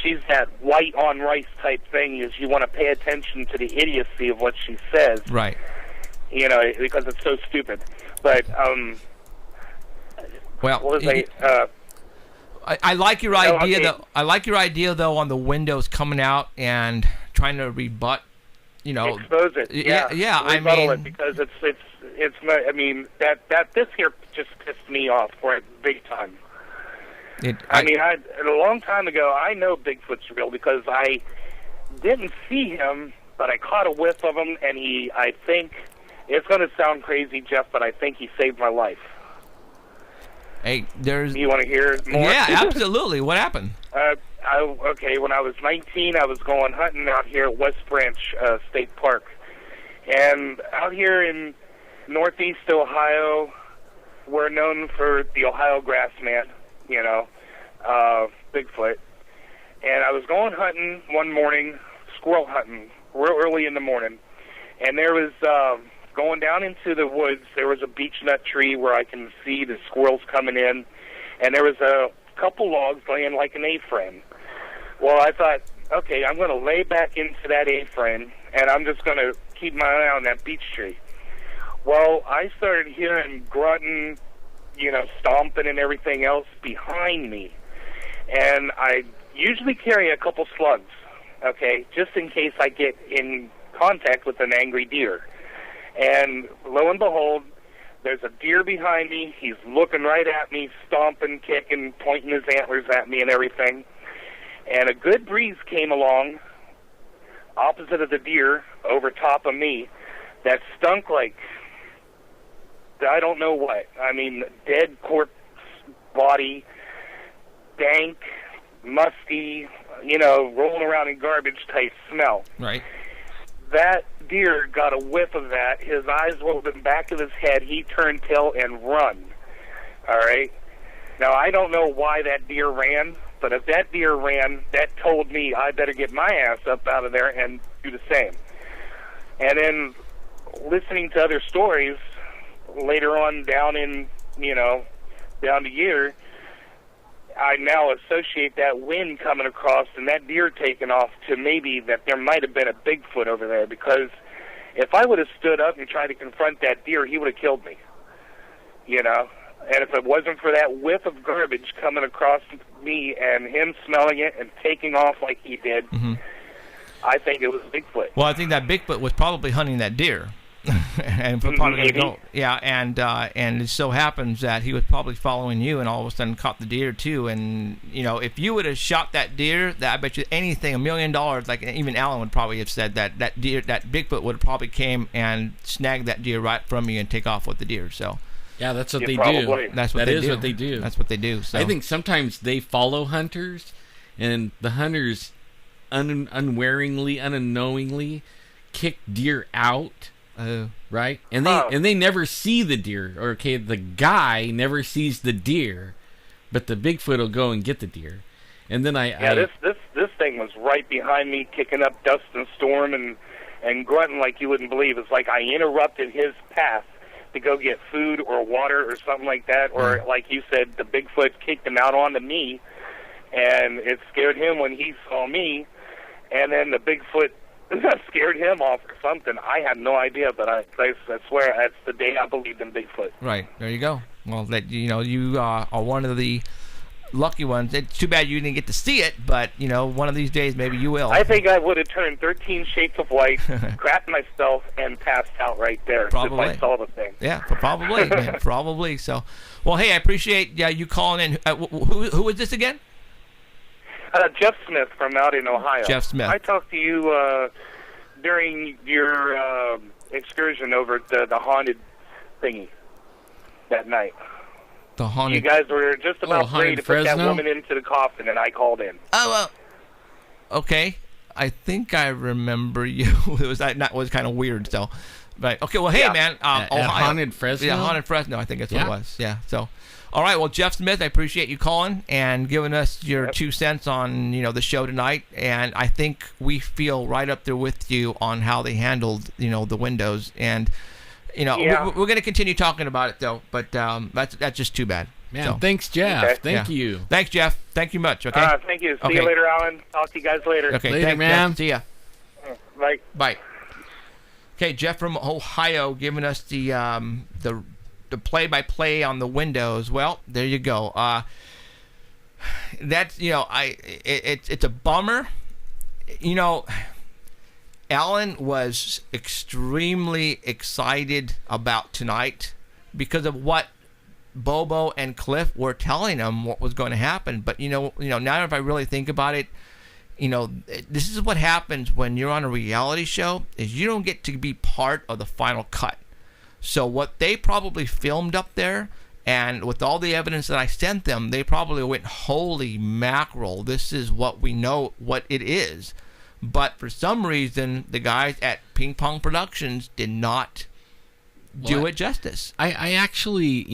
she's that white on rice type thing, is you want to pay attention to the idiocy of what she says. Right. You know, because it's so stupid. But, Well, what was I like your idea okay. though. I like your idea though on the windows coming out and trying to rebut. You know, expose it. Yeah. I Rebuttal mean, it, because it's not. I mean, that this here just pissed me off for it big time. I mean, a long time ago, I know Bigfoot's real because I didn't see him, but I caught a whiff of him, and I think, it's going to sound crazy, Jeff, but I think he saved my life. Hey, there's. You want to hear more? Yeah, absolutely. What happened? Okay, when I was 19, I was going hunting out here at West Branch State Park. And out here in northeast Ohio, we're known for the Ohio grassman, you know, Bigfoot. And I was going hunting one morning, squirrel hunting, real early in the morning. And there was, going down into the woods, there was a beech nut tree where I can see the squirrels coming in. And there was a couple logs laying like an A-frame. Well, I thought, okay, I'm going to lay back into that A-frame, and I'm just going to keep my eye on that beech tree. Well, I started hearing grunting, you know, stomping and everything else behind me. And I usually carry a couple slugs, okay, just in case I get in contact with an angry deer. And lo and behold, there's a deer behind me. He's looking right at me, stomping, kicking, pointing his antlers at me and everything. And a good breeze came along opposite of the deer over top of me that stunk like I don't know what. I mean, dead corpse body, dank, musty, you know, rolling around in garbage type smell. Right. That deer got a whiff of that. His eyes rolled in the back of his head. He turned tail and run. All right? Now, I don't know why that deer ran, but if that deer ran, that told me I better get my ass up out of there and do the same. And then listening to other stories later on down in, you know, down the year, I now associate that wind coming across and that deer taking off to maybe that there might have been a Bigfoot over there, because if I would have stood up and tried to confront that deer, he would have killed me, you know. And if it wasn't for that whiff of garbage coming across me and him smelling it and taking off like he did, I think it was Bigfoot. Well, I think that Bigfoot was probably hunting that deer. And probably Maybe. go, yeah, and it so happens that he was probably following you, and all of a sudden caught the deer too. And you know, if you would have shot that deer, that I bet you anything, $1 million, like even Alan would probably have said that deer, that Bigfoot would have probably came and snagged that deer right from you and take off with the deer. So yeah, that's what Yeah, they probably. do. that's what That they is do. what they do. That's what they do. So I think sometimes they follow hunters, and the hunters unwaringly, unknowingly kick deer out. Right, and they never see the deer. Or okay, the guy never sees the deer, but the Bigfoot will go and get the deer. And then this thing was right behind me, kicking up dust and storm and grunting like you wouldn't believe. It's like I interrupted his path to go get food or water or something like that, or like you said, the Bigfoot kicked him out onto me, and it scared him when he saw me, and then the Bigfoot scared him off or something. I had no idea, but I swear that's the day I believed in Bigfoot. right, there you go. Well, that you know, you are one of the lucky ones. It's too bad you didn't get to see it, but one of these days maybe you will. I think I would have turned 13 Shades of White, crapped myself, and passed out right there Probably. if I saw the thing. Yeah, probably, man, probably. So, well, hey, I appreciate you calling in. Who is this again? Jeff Smith from out in Ohio. Jeff Smith. I talked to you during your excursion over at the haunted thingy that night. The haunted. You guys were just about ready to put that Fresno? woman into the coffin, and I called in. Oh, okay. I think I remember you. It was kind of weird. So, but okay. Well, hey, Yeah. man. At Ohio. Haunted Fresno? Yeah, haunted Fresno. I think that's what Yeah. it was. Yeah. So, all right. Well, Jeff Smith, I appreciate you calling and giving us your 2 cents on the show tonight. And I think we feel right up there with you on how they handled the windows. And Yeah. we're going to continue talking about it though. But that's just too bad. Man, So, thanks, Jeff. Okay. Thank yeah. you. Thanks, Jeff. Thank you much. Okay. Thank you. See Okay. you later, Alan. Talk to you guys later. Okay. Later, thanks, man. Jeff. See ya. Bye. Bye. Okay, Jeff from Ohio giving us the play-by-play on the windows. Well, there you go. That's it's a bummer. Alan was extremely excited about tonight because of what Bobo and Cliff were telling him what was going to happen. But now if I really think about it, this is what happens when you're on a reality show is you don't get to be part of the final cut. So what they probably filmed up there, and with all the evidence that I sent them, they probably went, holy mackerel, this is what we know what it is. But for some reason, the guys at Ping Pong Productions did not do it justice. I actually,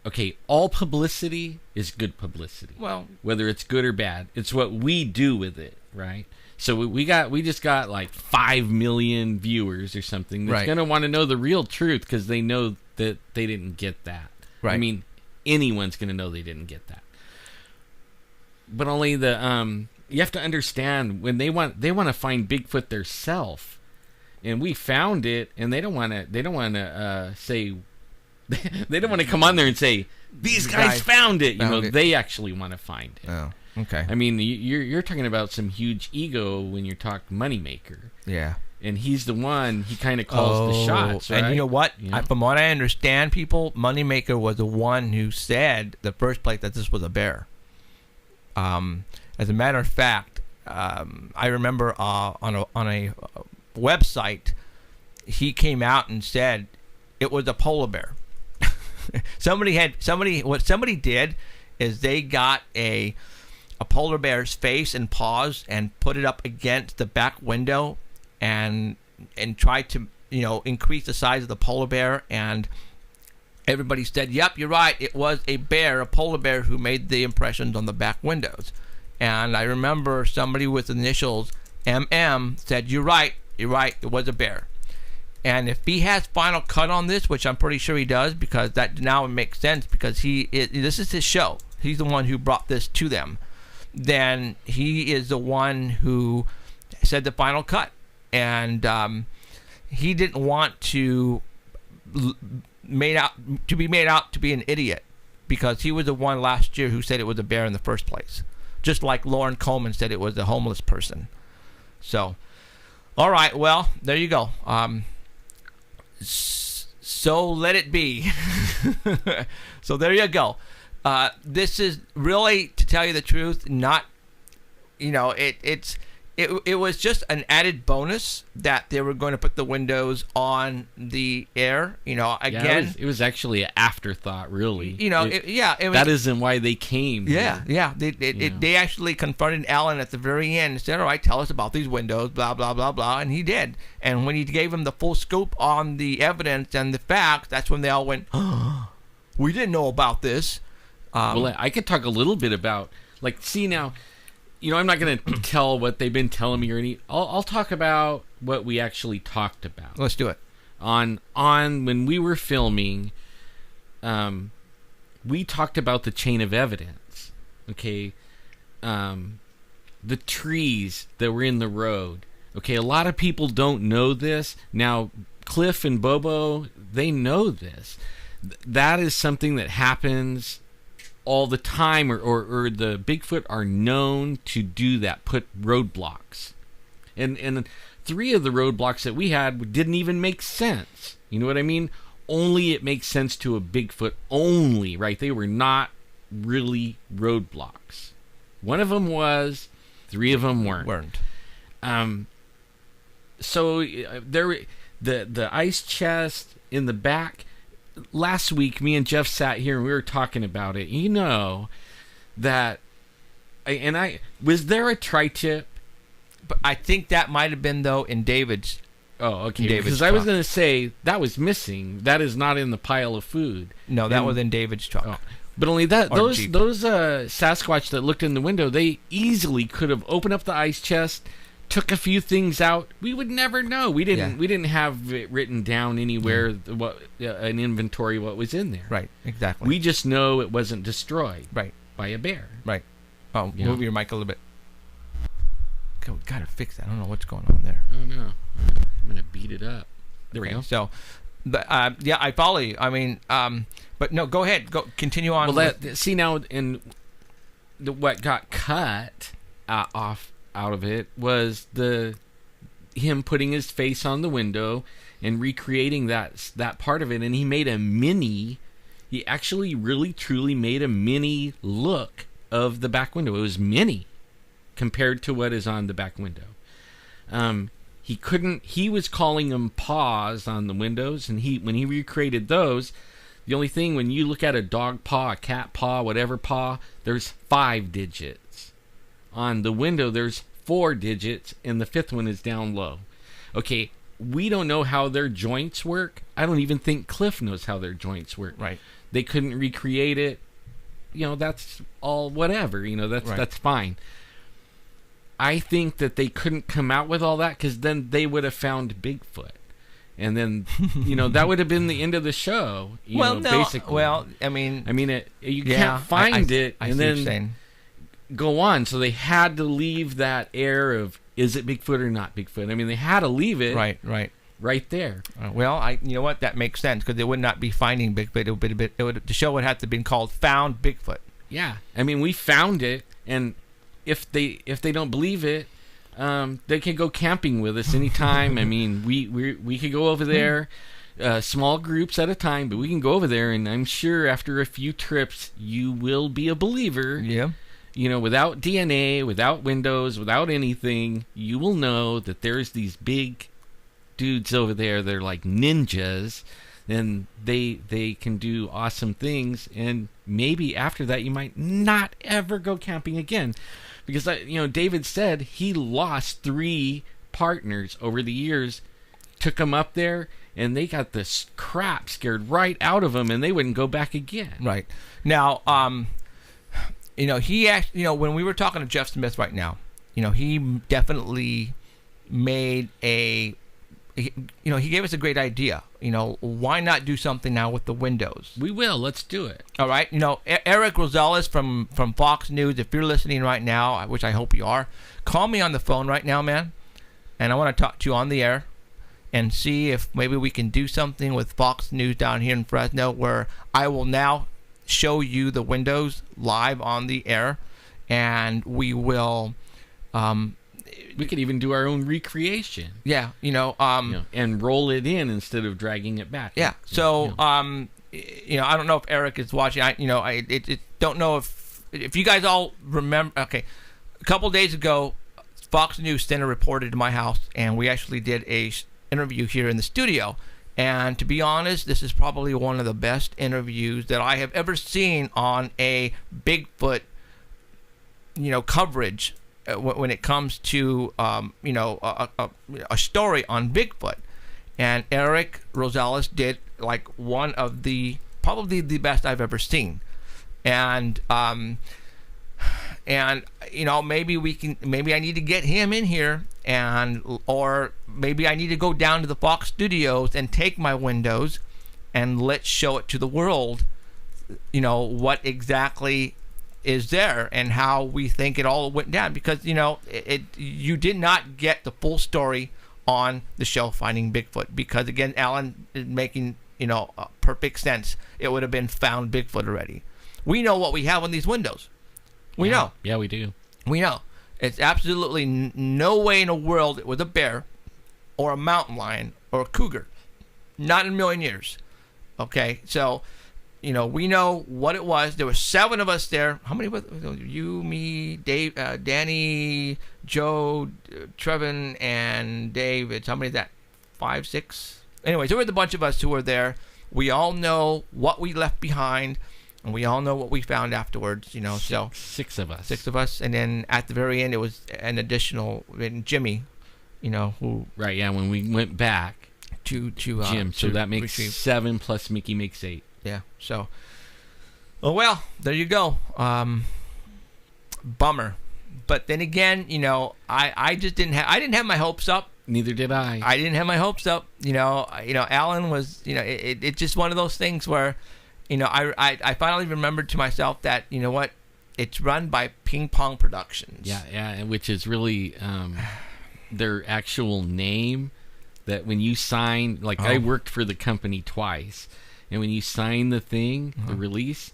okay, all publicity is good publicity. Well, Whether it's good or bad, it's what we do with it, right? So we just got like 5 million viewers or something that's Right. going to want to know the real truth because they know that they didn't get that. Right. I mean, anyone's going to know they didn't get that. But only you have to understand when they want to find Bigfoot theirself, and we found it, and they don't want to say they don't want to come on there and say these guys found it. found it. They actually want to find it. Oh, okay. I mean, you're talking about some huge ego when you're talking Moneymaker, Yeah. and he's the one. He kind of calls the shots, right? And you know what? Yeah. From what I understand, people, Moneymaker was the one who said the first place that this was a bear. As a matter of fact, I remember on a website, he came out and said it was a polar bear. What somebody did is they got a polar bear's face and paws and put it up against the back window and tried to increase the size of the polar bear, and everybody said, yep, you're right, it was a polar bear who made the impressions on the back windows. And I remember somebody with initials MM said, you're right, it was a bear. And if he has final cut on this, which I'm pretty sure he does, because that now makes sense, because this is his show, he's the one who brought this to them, then he is the one who said the final cut. And he didn't want to be made out to be an idiot, because he was the one last year who said it was a bear in the first place, just like Lauren Coleman said it was a homeless person. So, all right, well, there you go. So let it be. So there you go. This is really, to tell you the truth, not, it was just an added bonus that they were going to put the windows on the air. Again, it was actually an afterthought, really. it was, that isn't why they came. Yeah. They actually confronted Alan at the very end and said, all right, tell us about these windows, blah, blah, blah, blah. And he did. And when he gave him the full scoop on the evidence and the facts, that's when they all went, oh, we didn't know about this. Well, I could talk a little bit about, see now, I'm not going to tell what they've been telling me or any. I'll talk about what we actually talked about. Let's do it. On when we were filming, we talked about the chain of evidence. Okay, the trees that were in the road. Okay, a lot of people don't know this. Now, Cliff and Bobo, they know this. That is something that happens all the time, or the Bigfoot are known to do that, put roadblocks. And 3 of the roadblocks that we had didn't even make sense. You know what I mean? Only it makes sense to a Bigfoot only, right? They were not really roadblocks. One of them was, 3 of them weren't. So the ice chest in the back. Last week, me and Jeff sat here and we were talking about it. You know that, was there a tri-tip? But I think that might have been, though, in David's. Oh, okay. David's because truck. I was going to say that was missing. That is not in the pile of food. No, that was in David's truck. Oh. But only that Or those Jeep. Sasquatch that looked in the window, they easily could have opened up the ice chest, took a few things out. We would never know. We didn't have it written down anywhere an inventory what was in there. Right, exactly. We just know it wasn't destroyed. Right. By a bear. Right. Oh, Yeah. move your mic a little bit. God, we gotta fix that. I don't know what's going on there. Oh no. I'm gonna beat it up. There we go. So, yeah, I follow you. I mean, but no, go ahead. Go continue on. Well, see now, what got cut out of it was him putting his face on the window and recreating that part of it, and he made a mini. He actually really truly made a mini look of the back window. It was mini compared to what is on the back window. He was calling them paws on the windows, and when he recreated those, the only thing, when you look at a dog paw, a cat paw, whatever paw, there's 5 digits. On the window, there's 4 digits, and the 5th one is down low. Okay, we don't know how their joints work. I don't even think Cliff knows how their joints work. Right. They couldn't recreate it. You know, that's all whatever. You know, that's fine. I think that they couldn't come out with all that because then they would have found Bigfoot. And then, you know, that would have been the end of the show. Basically. Well, I mean, you can't find it I and see what you're then saying. go on. So they had to leave that air of, is it Bigfoot or not Bigfoot? I mean, they had to leave it right there. Well, you know what? That makes sense because it would not be Finding Bigfoot. The show would have to been called Found Bigfoot. Yeah, I mean, we found it, and if they don't believe it, they can go camping with us anytime. I mean, we could go over there, small groups at a time, but we can go over there, and I'm sure after a few trips, you will be a believer. Yeah. You know, without DNA, without windows, without anything, you will know that there's these big dudes over there. They're like ninjas, and they can do awesome things. And maybe after that, you might not ever go camping again. Because, David said he lost 3 partners over the years, took them up there, and they got the crap scared right out of them, and they wouldn't go back again. Right. Now, he actually, when we were talking to Jeff Smith right now, he definitely made he gave us a great idea. Why not do something now with the windows? We will. Let's do it. All right. Eric Gonzalez from Fox News, if you're listening right now, which I hope you are, call me on the phone right now, man. And I want to talk to you on the air and see if maybe we can do something with Fox News down here in Fresno where I will now show you the windows live on the air, and we will... we could even do our own recreation. Yeah, and roll it in instead of dragging it back. Yeah. So, I don't know if Eric is watching. I don't know if you guys all remember. Okay, a couple days ago, Fox News sent a reporter to my house, and we actually did a interview here in the studio. And to be honest, this is probably one of the best interviews that I have ever seen on a Bigfoot, coverage. When it comes to a story on Bigfoot, and Eric Rosales did like one of probably the best I've ever seen, and maybe I need to get him in here, or maybe I need to go down to the Fox studios and take my windows and let's show it to the world, what exactly is there and how we think it all went down, because you did not get the full story on the show Finding Bigfoot, because again, Alan is making perfect sense. It would have been Found Bigfoot already. We know what we have on these windows. We know. Yeah, we do. We know. It's absolutely no way in the world it was a bear or a mountain lion or a cougar. Not in a million years. Okay, so, we know what it was. There were 7 of us there. How many was you, me, Dave, Danny, Joe, Trevin, and David? How many is that? 5, 6? Anyways, there was a bunch of us who were there. We all know what we left behind, and we all know what we found afterwards, so 6 of us. 6 of us, and then at the very end, it was an additional, Jimmy, who... Right, yeah, when we went back to Jim, so that makes retrieve. 7 plus Mickey makes 8. Yeah, so... well, there you go. Bummer. But then again, I just didn't have my hopes up. Neither did I. I didn't have my hopes up. Alan was, it's just one of those things where, I finally remembered to myself that, what, it's run by Ping Pong Productions. Yeah, which is really their actual name. That when you sign, I worked for the company twice, and when you sign the thing, the release,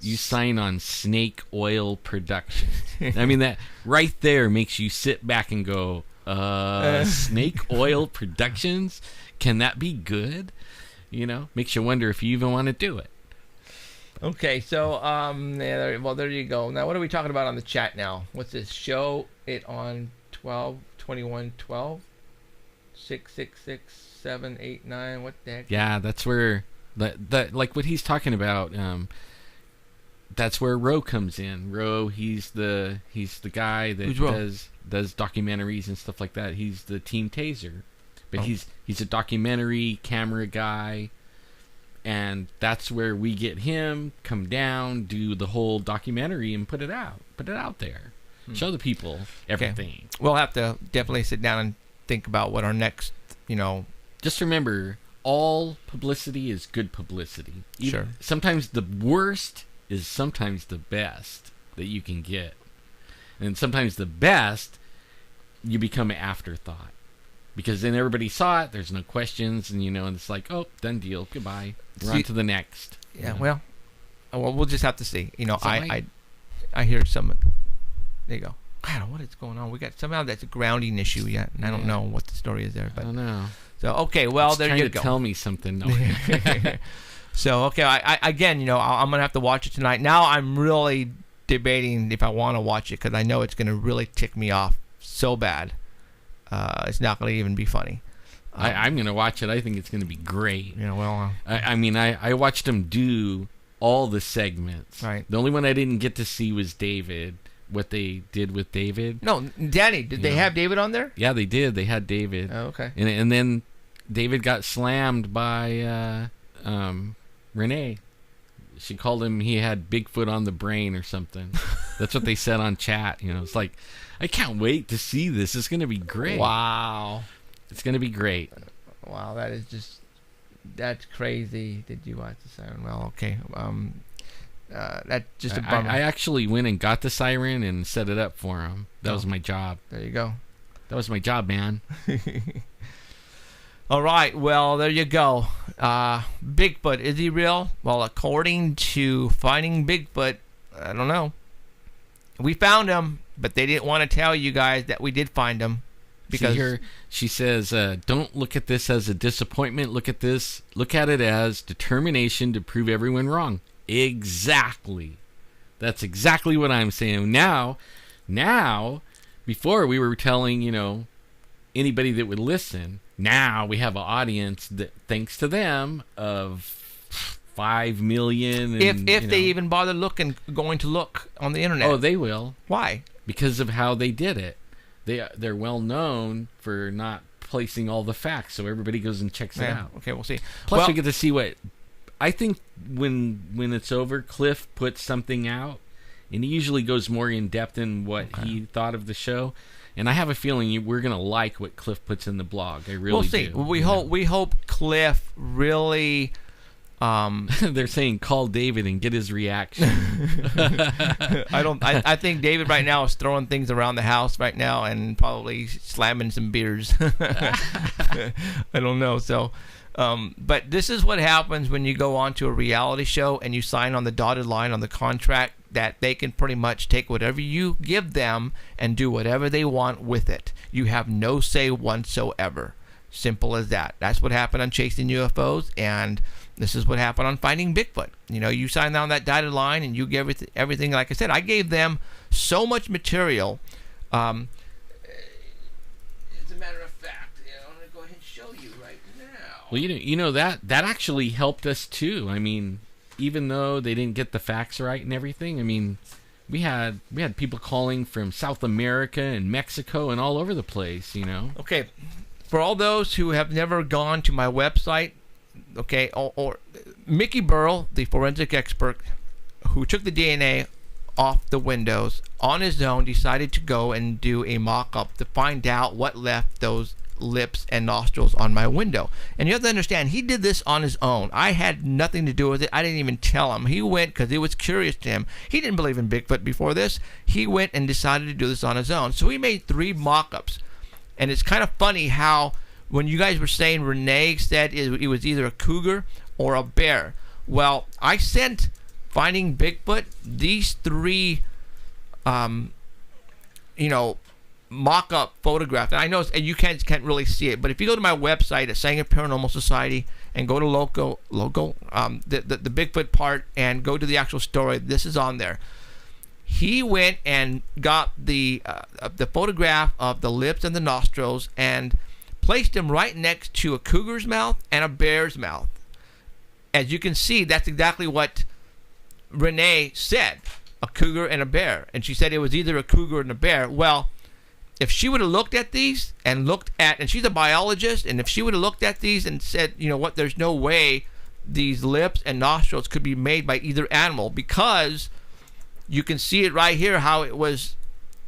you sign on Snake Oil Productions. I mean, that right there makes you sit back and go, Snake Oil Productions? Can that be good? Makes you wonder if you even want to do it. Okay, so, there you go. Now, what are we talking about on the chat now? What's this? Show it on 12/21/12? 6, 6, 6, 7, 8, 9. What the heck? Yeah, that's where that like what he's talking about. That's where Ro comes in. Ro, he's the guy that does documentaries and stuff like that. He's the Team Taser, but he's a documentary camera guy, and that's where we get him come down, do the whole documentary, and put it out there, show the people everything. Okay. We'll have to definitely sit down and think about what our next, Just remember, all publicity is good publicity. Sure. Sometimes the worst is sometimes the best that you can get. And sometimes the best, you become an afterthought. Because then everybody saw it, there's no questions, and and it's like, oh, done deal, goodbye. We're on to the next. Yeah, well, we'll just have to see. So I hear some, there you go. I don't know what is going on. We got somehow that's a grounding issue yet, and I don't know what the story is there. But I don't know. So okay, well it's there trying you to go. Tell me something. No. So okay, I again, I'm gonna have to watch it tonight. Now I'm really debating if I want to watch it because I know it's gonna really tick me off so bad. It's not gonna even be funny. I'm gonna watch it. I think it's gonna be great. Well, I watched him do all the segments. Right. The only one I didn't get to see was David. What they did with David. No, Danny, did they have David on there? Yeah, they did. They had David. Oh, okay. And then David got slammed by Renee. She called him, he had Bigfoot on the brain or something. That's what they said on chat. It's like, I can't wait to see this. It's going to be great. Wow. It's going to be great. Wow, that's crazy. Did you watch the siren? Well, okay. That's just a bummer. I actually went and got the siren and set it up for him. That was my job. There you go. That was my job, man. All right. Well, there you go. Bigfoot, is he real? Well, according to Finding Bigfoot, I don't know. We found him, but they didn't want to tell you guys that we did find him. Because here she says, don't look at this as a disappointment. Look at it as determination to prove everyone wrong. Exactly. That's exactly what I'm saying. Now, before we were telling, anybody that would listen, now we have an audience that, thanks to them, of 5 million. And, if they even bother going to look on the internet. Oh, they will. Why? Because of how they did it. They're well known for not placing all the facts, so everybody goes and checks it out. Okay, we'll see. Plus, we get to see what... I think when it's over, Cliff puts something out, and he usually goes more in depth in what he thought of the show. And I have a feeling we're gonna like what Cliff puts in the blog. I really do. We'll see. We hope Cliff really They're saying call David and get his reaction. I think David right now is throwing things around the house right now and probably slamming some beers. I don't know. So, but this is what happens when you go on to a reality show and you sign on the dotted line on the contract that they can pretty much take whatever you give them and do whatever they want with it. You have no say whatsoever. Simple as that. That's what happened on Chasing UFOs, and this is what happened on Finding Bigfoot. You know, you sign on that dotted line and you give everything. Like I said, I gave them so much material. As a matter of fact, I'm going to go ahead and show you right now. Well, you know that actually helped us too. I mean, even though they didn't get the facts right and everything, I mean, we had people calling from South America and Mexico and all over the place. Okay, for all those who have never gone to my website, okay, or Mickey Burrell, the forensic expert who took the DNA off the windows on his own, decided to go and do a mock-up to find out what left those lips and nostrils on my window. And you have to understand, he did this on his own. I had nothing to do with it. I didn't even tell him. He went because it was curious to him. He didn't believe in Bigfoot before this. He went and decided to do this on his own. So he made 3 mock-ups. And it's kind of funny how when you guys were saying Renee said it was either a cougar or a bear. Well, I sent Finding Bigfoot these 3, mock-up photographs. And I know and you can't really see it, but if you go to my website at Sanger Paranormal Society and go to the Bigfoot part and go to the actual story, this is on there. He went and got the photograph of the lips and the nostrils and placed them right next to a cougar's mouth and a bear's mouth. As you can see, that's exactly what Renee said, a cougar and a bear. And she said it was either a cougar and a bear. Well, if she would have looked at these and she's a biologist, and if she would have looked at these and said, there's no way these lips and nostrils could be made by either animal, because you can see it right here how it was,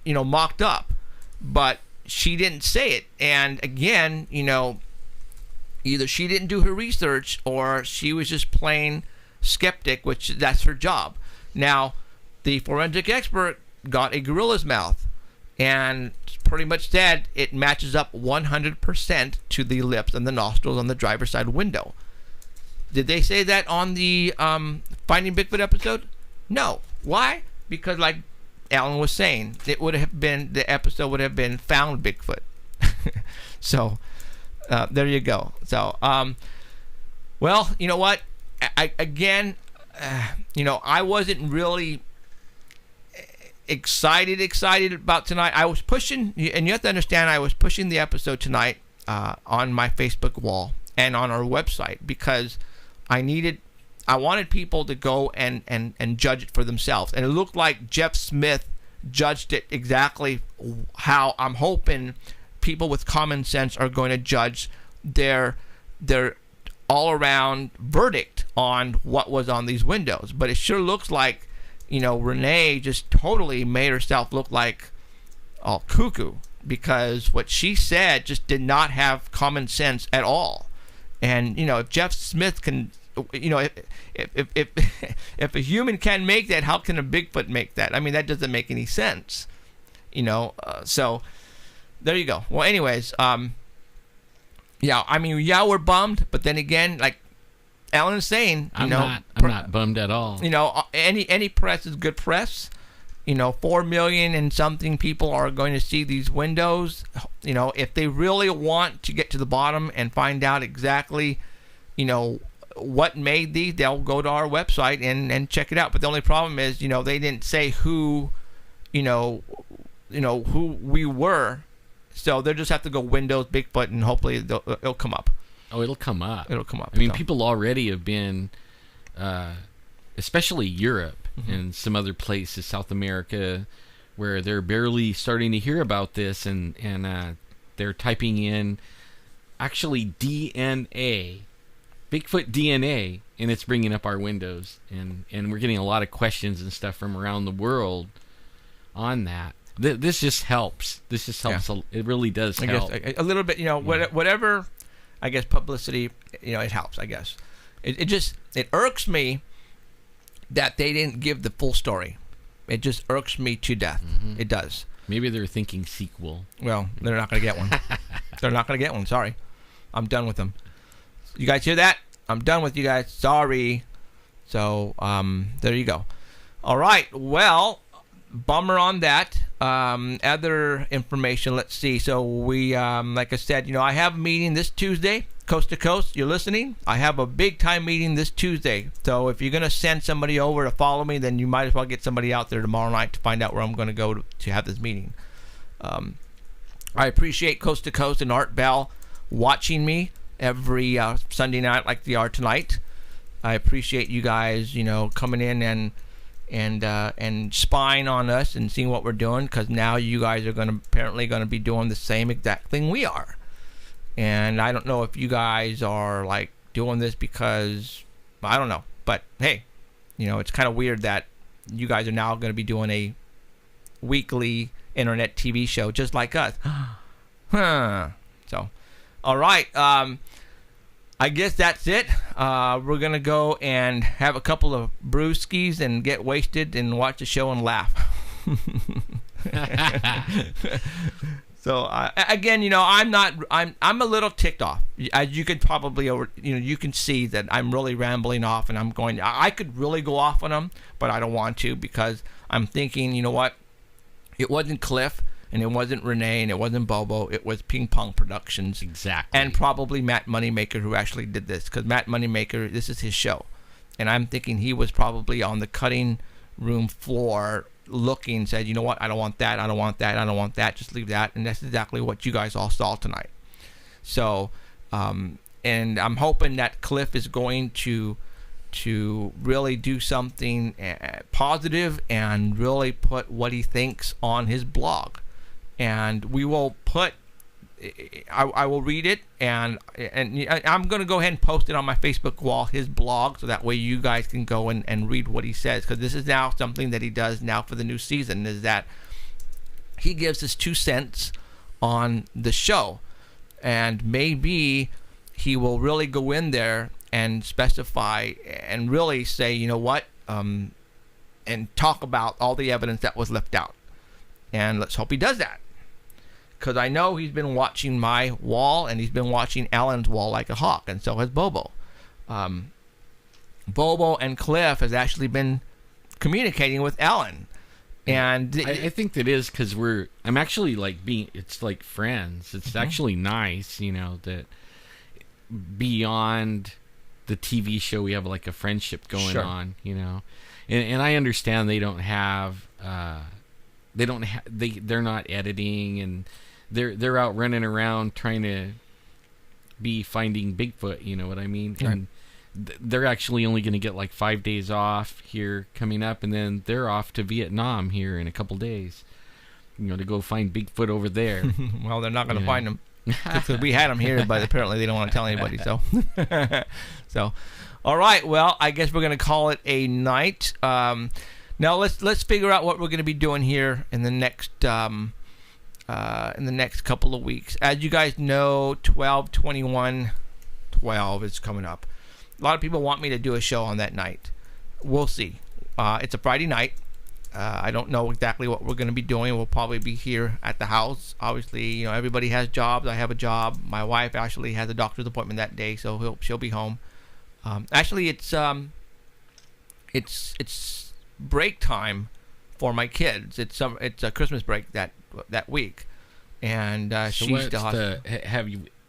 mocked up. But she didn't say it. And again, either she didn't do her research or she was just plain skeptic, which that's her job. Now, the forensic expert got a gorilla's mouth and pretty much said it matches up 100% to the lips and the nostrils on the driver's side window. Did they say that on the Finding Bigfoot episode? No. Why? Because like Alan was saying, the episode would have been Found Bigfoot. So there you go. So well, you know what? I wasn't really excited about tonight. I was pushing, and you have to understand, I was pushing the episode tonight on my Facebook wall and on our website because I wanted people to go and judge it for themselves. And it looked like Jeff Smith judged it exactly how I'm hoping people with common sense are going to judge their all-around verdict on what was on these windows. But it sure looks like, Renee just totally made herself look like all cuckoo, because what she said just did not have common sense at all. And, if Jeff Smith can, if a human can make that, how can a Bigfoot make that? I mean, that doesn't make any sense, so there you go. Well, anyways, we're bummed, but then again, like Alan is saying, I'm not bummed at all. Any press is good press. 4 million and something people are going to see these windows. If they really want to get to the bottom and find out exactly, what made these, they'll go to our website and check it out. But the only problem is, they didn't say who, who we were. So they'll just have to go Windows Bigfoot, and hopefully it'll come up. Oh, it'll come up. It'll come up. I mean, people already have been, especially Europe and some other places, South America, where they're barely starting to hear about this, and they're typing in actually DNA, Bigfoot DNA, and it's bringing up our windows, and we're getting a lot of questions and stuff from around the world on that. This just helps. This just helps. Yeah. It really does help. I guess a little bit, whatever, I guess, publicity, it helps, I guess. it irks me that they didn't give the full story. It just irks me to death. It does. Maybe they're thinking sequel. Well, they're not going to get one. They're not going to get one. Sorry. I'm done with them. You guys hear that? I'm done with you guys. Sorry. So, there you go. All right. Well, bummer on that. Other information, let's see. So, we, like I said, I have a meeting this Tuesday, coast to coast. You're listening? I have a big time meeting this Tuesday. So, if you're going to send somebody over to follow me, then you might as well get somebody out there tomorrow night to find out where I'm going to go to have this meeting. I appreciate Coast to Coast and Art Bell watching me every Sunday night like they are tonight. I appreciate you guys, coming in and spying on us and seeing what we're doing, because now you guys are apparently going to be doing the same exact thing we are. And I don't know if you guys are like doing this because, I don't know, but hey, it's kind of weird that you guys are now going to be doing a weekly internet TV show just like us. So, all right. I guess that's it. We're going to go and have a couple of brewskis and get wasted and watch the show and laugh. So, again, I'm a little ticked off. As you could probably, you can see that I'm really rambling off, and I could really go off on them, but I don't want to, because I'm thinking, you know what? It wasn't Cliff, and it wasn't Renee, and it wasn't Bobo. It was Ping Pong Productions. Exactly. And probably Matt Moneymaker, who actually did this, because Matt Moneymaker, this is his show. And I'm thinking he was probably on the cutting room floor looking, said, you know what, I don't want that, I don't want that, I don't want that, just leave that. And that's exactly what you guys all saw tonight. So, and I'm hoping that Cliff is going to really do something positive and really put what he thinks on his blog. And we will put, I will read it, and I'm going to go ahead and post it on my Facebook wall, his blog, so that way you guys can go and read what he says, because this is now something that he does now for the new season, is that he gives his 2 cents on the show, and maybe he will really go in there and specify and really say, you know what, and talk about all the evidence that was left out. And let's hope he does that, because I know he's been watching my wall, and he's been watching Alan's wall like a hawk, and so has Bobo. Bobo and Cliff has actually been communicating with Alan. And I think that is because I'm actually it's like friends. It's actually nice, that beyond the TV show, we have like a friendship going on, and I understand they're not editing, and they're out running around trying to be finding Bigfoot, you know what I mean? Right. And they're actually only going to get like 5 days off here coming up, and then they're off to Vietnam here in a couple days, to go find Bigfoot over there. Well, they're not going to find him, because we had him here, but apparently they don't want to tell anybody. So, all right. Well, I guess we're going to call it a night. Now let's figure out what we're going to be doing here in the next couple of weeks. As you guys know, 12/21/12 is coming up. A lot of people want me to do a show on that night. We'll see. It's a Friday night. I don't know exactly what we're going to be doing. We'll probably be here at the house. Obviously, everybody has jobs. I have a job. My wife actually has a doctor's appointment that day, so she'll be home. Actually, it's break time for my kids. It's a Christmas break that week, and she still has.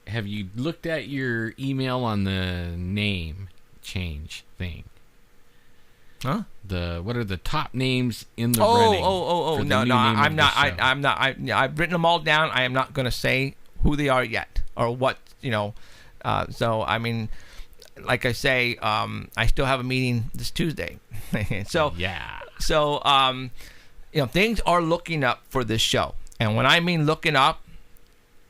Have you looked at your email on the name change thing? Huh? What are the top names in the running? No, I'm not. I've written them all down. I am not going to say who they are yet, or what, so I mean, like I say, I still have a meeting this Tuesday. So yeah. So things are looking up for this show, and when I mean looking up,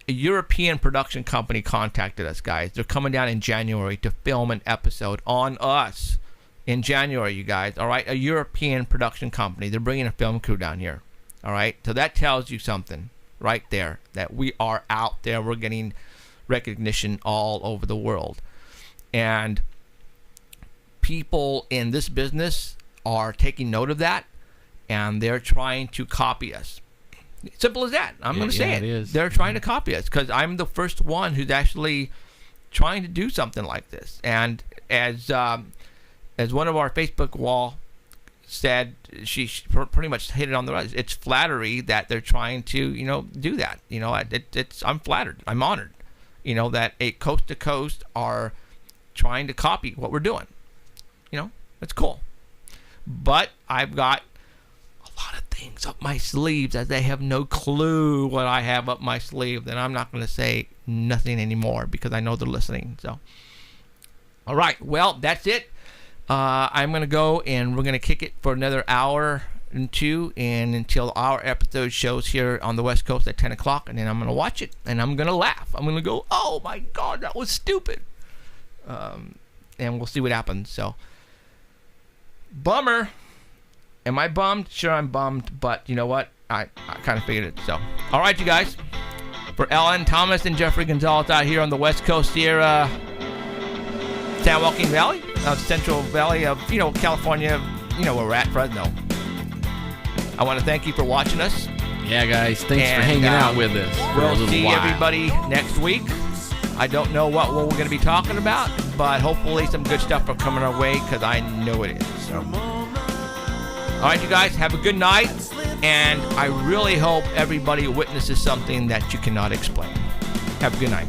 a European production company contacted us, guys. They're coming down in January to film an episode on us. In January, you guys, all right? A European production company. They're bringing a film crew down here, all right? So that tells you something right there, that we are out there. We're getting recognition all over the world. And people in this business are taking note of that, and they're trying to copy us. Simple as that. I'm going to say it. Is. They're trying to copy us because I'm the first one who's actually trying to do something like this. And as one of our Facebook wall said, she pretty much hit it on the rise. It's flattery that they're trying to, do that. I'm flattered. I'm honored, that a coast to coast are trying to copy what we're doing. It's cool. But I've got a lot of things up my sleeves that they have no clue what I have up my sleeve. Then I'm not going to say nothing anymore because I know they're listening. So, all right. Well, that's it. I'm going to go and we're going to kick it for another hour and two, and until our episode shows here on the West Coast at 10 o'clock, and then I'm going to watch it, and I'm going to laugh. I'm going to go, oh my God, that was stupid. And we'll see what happens. So, bummer. Am I bummed? Sure, I'm bummed, but you know what? I kind of figured it. So, all right, you guys. For Ellen Thomas and Jeffrey Gonzalez out here on the West Coast here, San Joaquin Valley, Central Valley of, California, where we're at, Fresno. I want to thank you for watching us. Yeah, guys, thanks for hanging out with us. We'll see everybody next week. I don't know what we're going to be talking about, but hopefully some good stuff are coming our way because I know it is. So, all right, you guys, have a good night, and I really hope everybody witnesses something that you cannot explain. Have a good night.